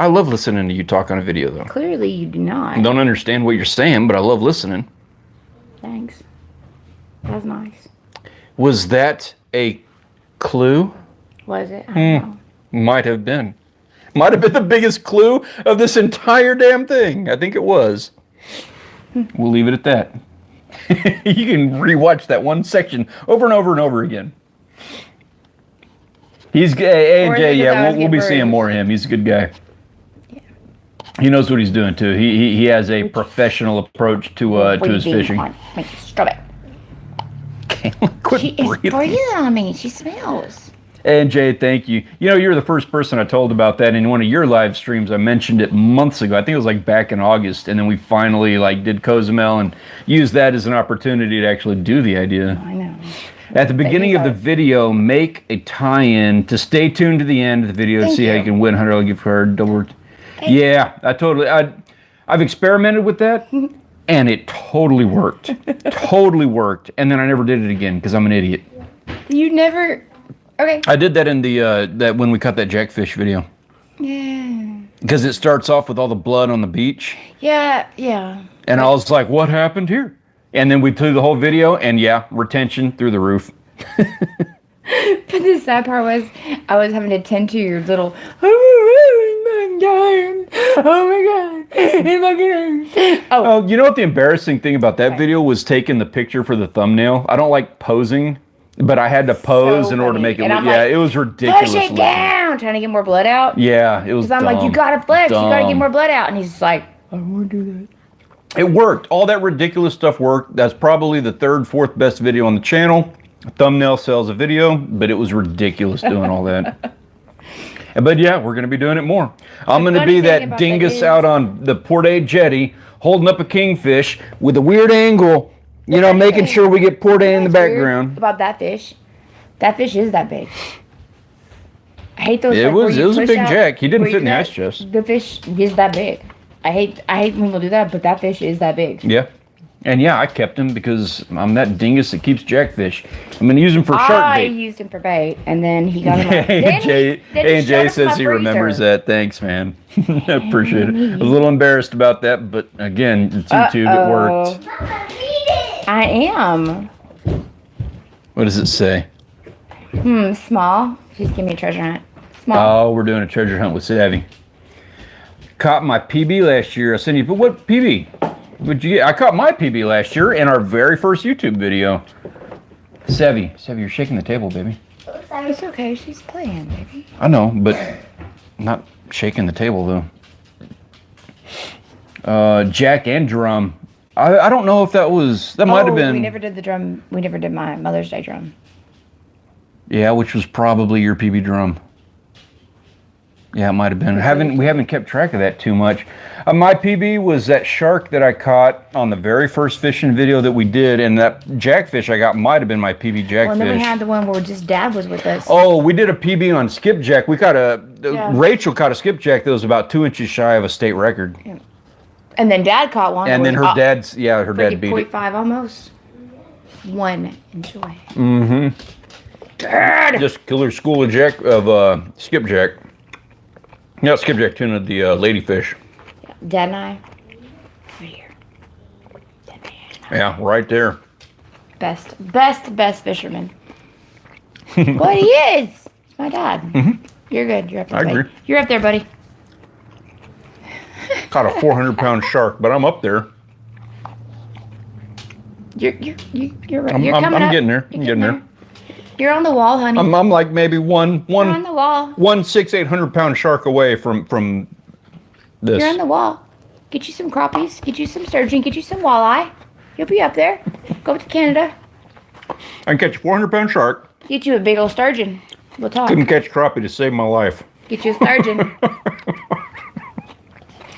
I love listening to you talk on a video, though. Clearly, you do not. I don't understand what you're saying, but I love listening. Thanks. That's nice. Was that a clue? Was it? I don't know. Might have been. Might have been the biggest clue of this entire damn thing. I think it was. We'll leave it at that. You can rewatch that one section over and over and over again. He's AJ. Yeah, we'll be seeing more of him. He's a good guy. Yeah. He knows what he's doing too. He has a professional approach to his fishing. Stop it. Quit She is breathing. breathing on me. She smells. And Jay, thank you. You know, you're the first person I told about that in one of your live streams. I mentioned it months ago. I think it was like back in August, and then we finally like did Cozumel and used that as an opportunity to actually do the idea. I know. At the beginning of the video, make a tie-in to stay tuned to the end of the video to see how you can win $100 gift card. Yeah, I've experimented with that, and it totally worked. Totally worked. And then I never did it again because I'm an idiot. You never. Okay. I did that in the that when we cut that jackfish video. Yeah. Because it starts off with all the blood on the beach. Yeah. Yeah. And I was like, what happened here? And then we threw the whole video, and yeah, retention through the roof. But the sad part was, I was having to tend to your little, oh my god, Oh, you know what the embarrassing thing about that video was taking the picture for the thumbnail? I don't like posing, but I had to pose in order to make it look, it was ridiculous. Push it down, trying to get more blood out. Yeah, it was Because I'm like, you gotta flex, you gotta get more blood out. And he's like, I don't want to do that. It worked. All that ridiculous stuff worked. That's probably the third, fourth best video on the channel. Thumbnail sells a video, but it was ridiculous doing all that. But yeah, we're going to be doing it more. I'm going to be that dingus out on the Port A jetty, holding up a kingfish with a weird angle, you know, making sure we get Port A in the background. About that fish is that big. I hate those. It was a big jack. He didn't fit in the ice chest. The fish is that big. I hate when people do that, but that fish is that big. Yeah. And yeah, I kept him because I'm that dingus that keeps jackfish. I'm going to use him for shark bait. I used him for bait, and then he got him. Jay says he remembers that. Thanks, man. I appreciate it. I was a little embarrassed about that, but again, it's YouTube. It worked. I am. What does it say? Small. Just give me a treasure hunt. Small. Oh, we're doing a treasure hunt with Savvy. Caught my PB last year. I sent you, but what PB? What'd you get? I caught my PB last year in our very first YouTube video. Savvy, you're shaking the table, baby. It's okay. She's playing, baby. I know, but not shaking the table though. Jack and drum. I don't know if that might have been. We never did the drum. We never did my Mother's Day drum. Yeah, which was probably your PB drum. Yeah, it might have been. We haven't kept track of that too much. My PB was that shark that I caught on the very first fishing video that we did, and that jackfish I got might have been my PB jackfish. Well, and then we had the one where just Dad was with us. Oh, we did a PB on skipjack. We caught Rachel caught a skipjack that was about 2 inches shy of a state record. Yeah. And then Dad caught one. And then her dad beat it. 0.5 almost. 1 inch away. Mm-hmm. Dad! Just killer school of skipjack. Yeah, skipjack tuna, the ladyfish. Dad and I. Right here. Yeah, right there. Best fisherman. What he is. It's my dad. Mm-hmm. You're good. You're up there, I buddy. agree. You're up there, buddy. Caught a 400-pound shark, but I'm up there. You're right. I'm getting there. I'm getting there. You're on the wall, honey. I'm like maybe You're on the wall. 800-pound shark away from this. You're on the wall. Get you some crappies. Get you some sturgeon. Get you some walleye. You'll be up there. Go to Canada. I can catch a 400-pound shark. Get you a big old sturgeon. We'll talk. Couldn't catch crappie to save my life. Get you a sturgeon.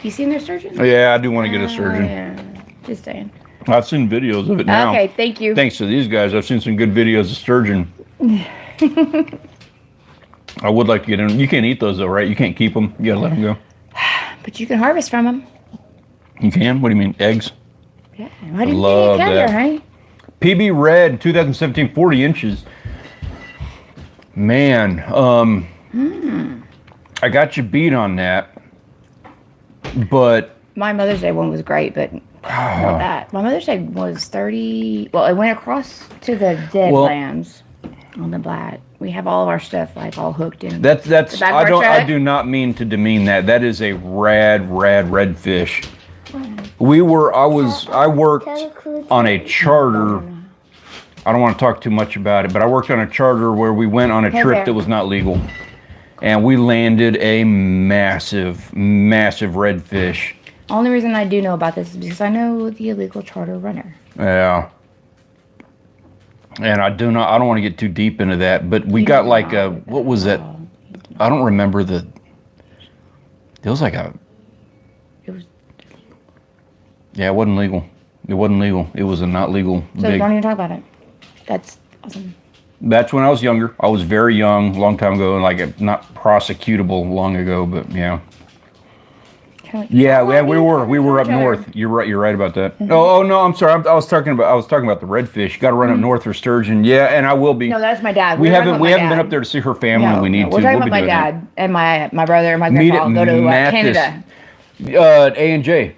You seen their sturgeon? Yeah, I do want to get a sturgeon. Yeah. Just saying. I've seen videos of it now. Okay, thank you. Thanks to these guys, I've seen some good videos of sturgeon. I would like to get in. You can't eat those though, right? You can't keep them. You gotta let them go. But you can harvest from them. You can? What do you mean? Eggs? Yeah. Why didn't you get there, honey? PB Red 2017, 40 inches. Man, I got you beat on that. But My Mother's Day one was great, but not that. My Mother's Day was 30. Well, it went across to the Deadlands on the Black. We have all of our stuff like all hooked in. that's I do not mean to demean that. That is a rad redfish. I worked on a charter. I don't want to talk too much about it, but I worked on a charter where we went on a trip that was not legal. And we landed a massive redfish. Only reason I do know about this is because I know the illegal charter runner. Yeah. And I don't want to get too deep into that, but we got like what was that? I don't remember it was like It was. yeah, it wasn't legal. It wasn't legal. It was a not legal. So don't even talk about it. That's awesome. That's when I was younger. I was very young, long time ago, and like not prosecutable long ago, but yeah. Yeah, we were up north. You're right about that. Mm-hmm. Oh no, I'm sorry. I was talking about the redfish. You got to run up north for sturgeon. Yeah, and I will be. No, that's my dad. We haven't been up there to see her family. No, we need to. We're talking about my dad and my brother and my grandpa go to Canada. A&J.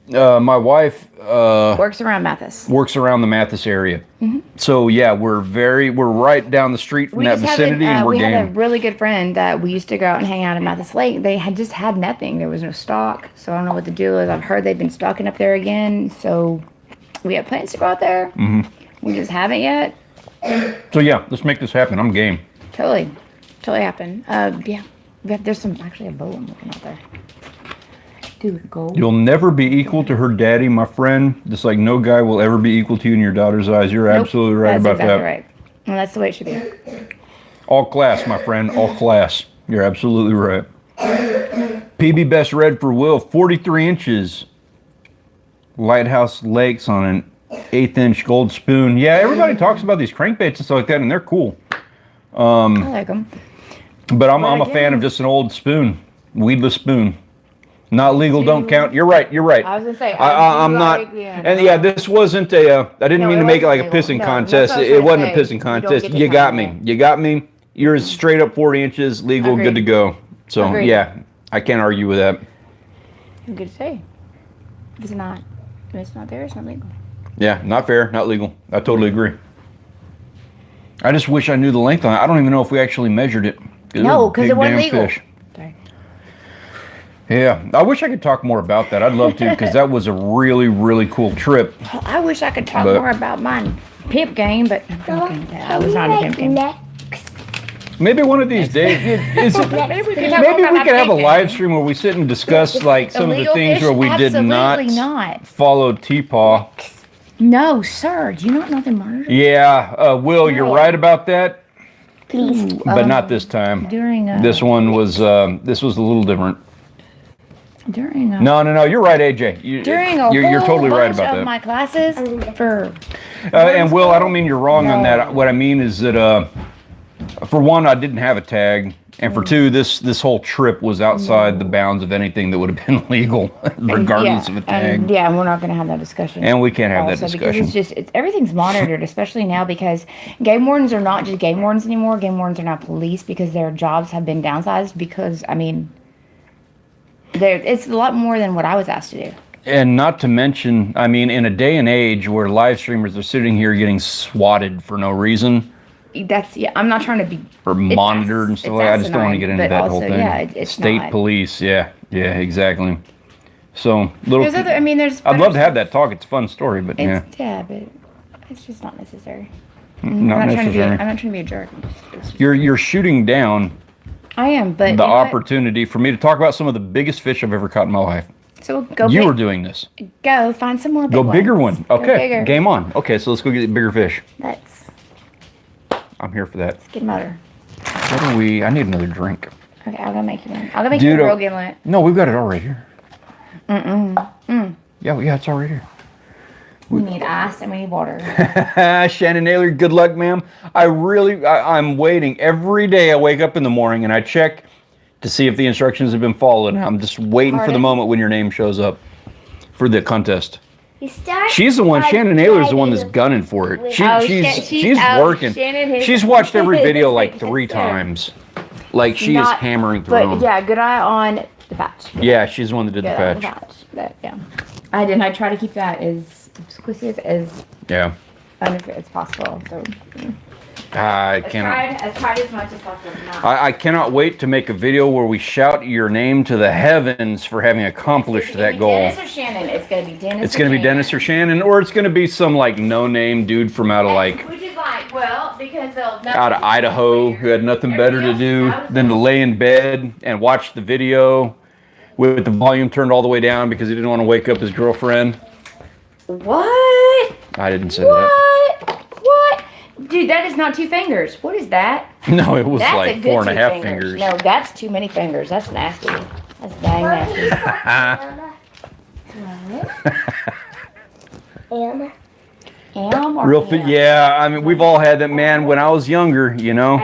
My wife works around Mathis. Works around the Mathis area. Mm-hmm. So yeah, we're right down the street from that vicinity, and we're game. We had a really good friend that we used to go out and hang out at Mathis Lake. They had just had nothing. There was no stock, so I don't know what the deal is. I've heard they've been stocking up there again. So we have plans to go out there. Mm-hmm. We just haven't yet. So yeah, let's make this happen. I'm game. Totally happen. Yeah, there's actually a boat I'm looking out there. Dude, gold. You'll never be equal to her daddy, my friend. Just like no guy will ever be equal to you in your daughter's eyes. You're absolutely right about that. That's exactly right. And that's the way it should be. All class, my friend. All class. You're absolutely right. PB Best Red for Will. 43 inches. Lighthouse Lakes on an 1/8-inch gold spoon. Yeah, everybody talks about these crankbaits and stuff like that, and they're cool. I like them. But I'm a fan of just an old spoon. Weedless spoon. Not legal, don't count. You're right. I was gonna say I'm not. Yeah, and yeah, this wasn't a. I didn't mean to make it like a pissing contest. It wasn't a pissing contest. You got me. You got me. You're straight up 40 inches, legal, good to go. So yeah, I can't argue with that. I'm good to say. If it's not there, it's not legal. Yeah, not fair, not legal. I totally agree. I just wish I knew the length on it. I don't even know if we actually measured it. No, because it wasn't legal. Fish. Yeah, I wish I could talk more about that. I'd love to, because that was a really, really cool trip. Well, I wish I could talk more about my pimp game, but I was not a pimp game. Maybe one of these days, maybe we could have a live stream where we sit and discuss like some of the things where we did not follow T-Paw. No, sir. Do you not know the murder? Yeah, Will, you're right about that. Please. But not this time. This one was a little different. No, you're right, AJ. You're totally right about that. My classes for and Will, I don't mean you're wrong on that. What I mean is that for one, I didn't have a tag, and for two, this whole trip was outside the bounds of anything that would have been legal, regardless of a tag. And we're not going to have that discussion. And we can't have that discussion because everything's monitored, especially now because game wardens are not just game wardens anymore. Game wardens are now police because their jobs have been downsized. Because it's a lot more than what I was asked to do. And not to mention, in a day and age where live streamers are sitting here getting swatted for no reason. I'm not trying to be... Or monitored and stuff like that. I just don't want to get into that whole thing. It's State police, yeah, exactly. So, there's I'd love to have that talk. It's a fun story, but Yeah, but it's just not necessary. Not necessary. I'm not trying to be a jerk. You're shooting down... I am, but the opportunity for me to talk about some of the biggest fish I've ever caught in my life. So go. You were doing this. Go find some more. Bigger one. Okay, game on. Okay, so let's go get bigger fish. I'm here for that. Let's get better. What do we? I need another drink. Okay, I'll go make you one. I'll go make you a real gimlet. No, we've got it all right here. Yeah, it's all right here. We need ice and we need water. Shannon Naylor, good luck, ma'am. I'm waiting. Every day I wake up in the morning and I check to see if the instructions have been followed. I'm just waiting for the moment when your name shows up for the contest. She's the one, Shannon Naylor's the one that's gunning for it. She's working. She's watched every video like 3 times. Like she is hammering through them. But yeah, good eye on The patch. Yeah, she's the one that did the patch. But, yeah. I did. I try to keep that as exclusive as possible. So I cannot. I tried as much as possible. I cannot wait to make a video where we shout your name to the heavens for having accomplished that goal. Dennis or Shannon? It's gonna be Dennis. It's gonna be Dennis or Shannon, or it's gonna be some like no-name dude from out of like. Which is like, well, because they'll Out of Idaho, who had nothing better to do than to lay in bed and watch the video with the volume turned all the way down because he didn't want to wake up his girlfriend. What? I didn't say that. What? Dude, that is not 2 fingers. What is that? No, it was That's like a good 4.5 2 fingers. No, that's too many fingers. That's nasty. That's dang nasty. Real fit, yeah. I mean, we've all had that, man. When I was younger, you know,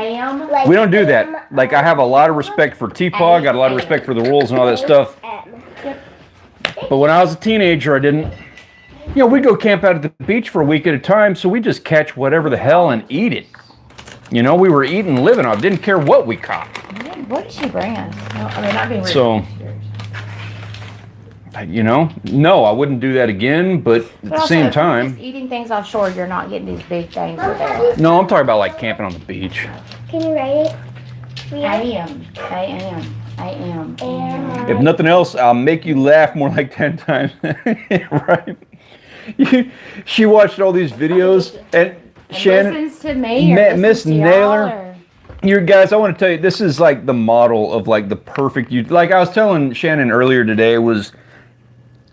we don't do that. Like, I have a lot of respect for T-Paw, got a lot of respect for the rules and all that stuff. But when I was a teenager, I didn't. You know, we'd go camp out at the beach for a week at a time, so we just catch whatever the hell and eat it. You know, we were eating, living off. Didn't care what we caught. What did she bring us? No, I mean, not being rude. So, you know, no, I wouldn't do that again, but at the same time. Just eating things offshore, you're not getting these big things with it. No, I'm talking about like camping on the beach. Can you write it? I am. If nothing else, I'll make you laugh more like 10 times. Right? She watched all these videos and Shannon, listens to me. Miss Naylor. You guys, I want to tell you, this is like the model of like the perfect. Like I was telling Shannon earlier today, was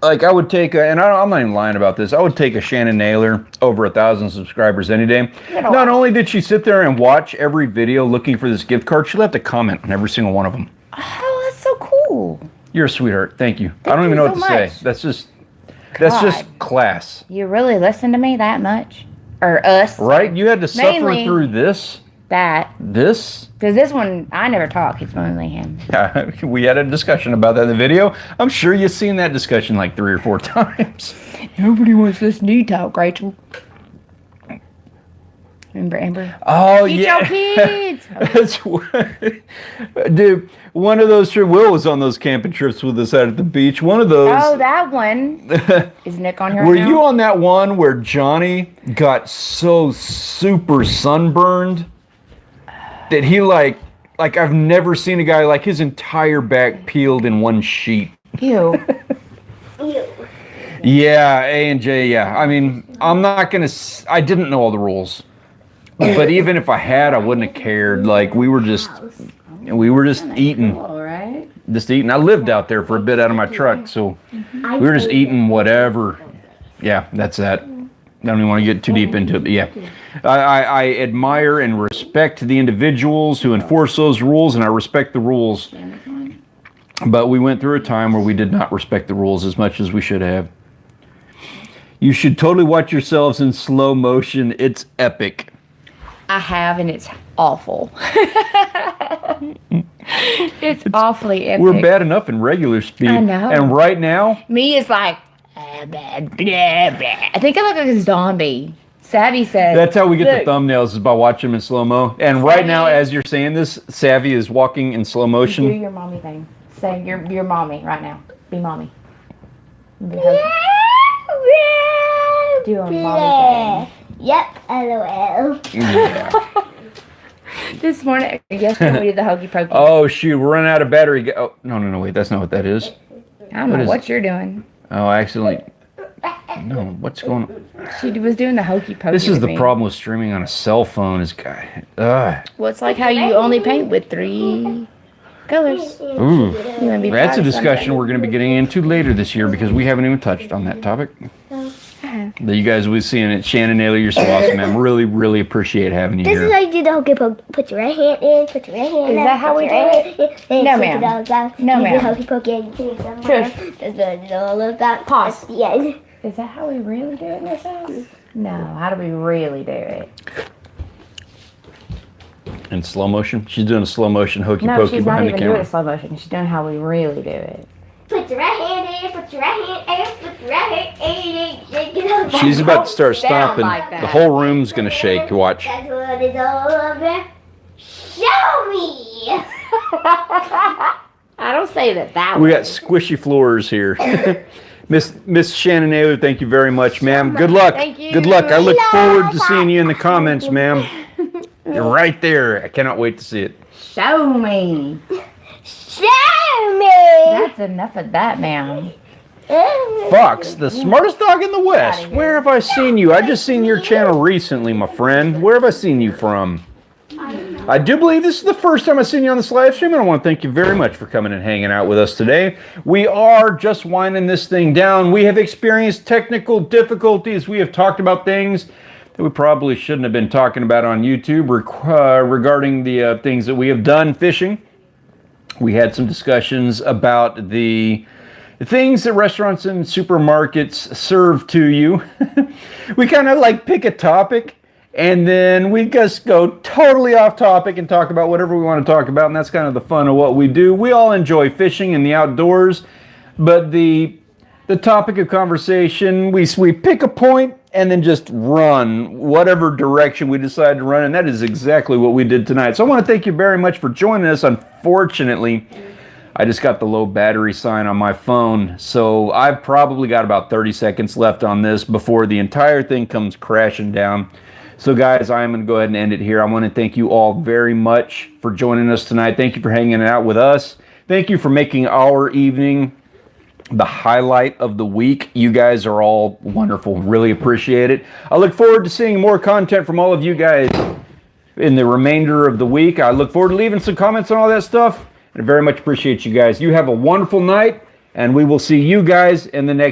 like I would take I'm not even lying about this. I would take a Shannon Naylor over 1,000 subscribers any day. Not only did she sit there and watch every video looking for this gift card, she left a comment on every single one of them. Oh, that's so cool. You're a sweetheart. Thank you. I don't even know what to say. That's just class. You really listen to me that much? Or us? Right? You had to suffer through this? This? Because this one, I never talk. It's mainly him. We had a discussion about that in the video. I'm sure you've seen that discussion like 3 or 4 times. Nobody wants this knee talk, Rachel. Remember Amber? Oh, Eat yeah. your kids. Dude, one of those trips, Will was on those camping trips with us out at the beach. One of those. Oh, that one. Is Nick on here Were now? you on that one where Johnny got so super sunburned that he like I've never seen a guy like his entire back peeled in one sheet? Ew. Yeah, A and J, yeah. I mean, I'm not going to, I didn't know all the rules. But even if I had, I wouldn't have cared. Like, we were just eating. All right. Just eating. I lived out there for a bit out of my truck, so we were just eating whatever. Yeah, that's that. I don't even want to get too deep into it, but yeah. I admire and respect the individuals who enforce those rules, and I respect the rules. But we went through a time where we did not respect the rules as much as we should have. You should totally watch yourselves in slow motion. It's epic. I have, and it's awful. It's awfully epic. We're bad enough in regular speed. I know. And right now, me is like, I think I look like a zombie. Savvy said. that's how we get the thumbnails, is by watching them in slow-mo. And right now, as you're saying this, Savvy is walking in slow motion. Do your mommy thing. Say your mommy right now. Be mommy. Do a mommy thing. Yep, LOL. Yeah. This morning, yesterday we did the hokey pokey. Oh, shoot, we're running out of battery. Oh, no, wait, that's not what that is. I don't know what you're doing. Oh, I accidentally. No, what's going on? She was doing the hokey pokey. This is with the me. problem with streaming on a cell phone is, Well, it's like how you only paint with 3 colors. ooh. You wanna be That's proud a of discussion something? we're going to be getting into later this year because we haven't even touched on that topic. That you guys will be seeing it. Shannon Naylor, you're so awesome, man. Really, really appreciate having you This here. is how you do the hokey pokey. Put your right hand in, put your right hand in. Is that how we do it? No, ma'am. No, You ma'am. do hokey pokey and you do something. Shush. That's all of that. Pause. That's the end. Is that how we really do it in this house? No, how do we really do it? In slow motion? She's doing a slow motion hokey No, pokey she's not behind the even doing camera. it slow motion. She's doing how we really do it. Put your right hand in, put your right hand in, put your right hand in. She's about to start Sound stomping. like that. The whole room's going to shake. Watch. That's what it's all about. Show me! I don't say that We way. got squishy floors here. Miss Shannon Naylor, thank you very much, ma'am. Good luck. Thank you. Good luck. I look forward to seeing you in the comments, ma'am. You're right there. I cannot wait to see it. Show me. Show me. That's enough of that, ma'am. Fox, the smartest dog in the West. Where have I seen you? I just seen your channel recently, my friend. Where have I seen you from? I do believe this is the first time I've seen you on this live stream, and I want to thank you very much for coming and hanging out with us today. We are just winding this thing down. We have experienced technical difficulties. We have talked about things that we probably shouldn't have been talking about on YouTube regarding the things that we have done fishing. We had some discussions about the things that restaurants and supermarkets serve to you. We kind of like pick a topic and then we just go totally off topic and talk about whatever we want to talk about, and that's kind of the fun of what we do. We all enjoy fishing and the outdoors, but the topic of conversation, we pick a point and then just run whatever direction we decide to run, and that is exactly what we did tonight. So I want to thank you very much for joining us. Unfortunately, I just got the low battery sign on my phone, so I've probably got about 30 seconds left on this before the entire thing comes crashing down. So guys, I'm going to go ahead and end it here. I want to thank you all very much for joining us tonight. Thank you for hanging out with us. Thank you for making our evening the highlight of the week. You guys are all wonderful. Really appreciate it. I look forward to seeing more content from all of you guys in the remainder of the week. I look forward to leaving some comments on all that stuff. I very much appreciate you guys. You have a wonderful night, and we will see you guys in the next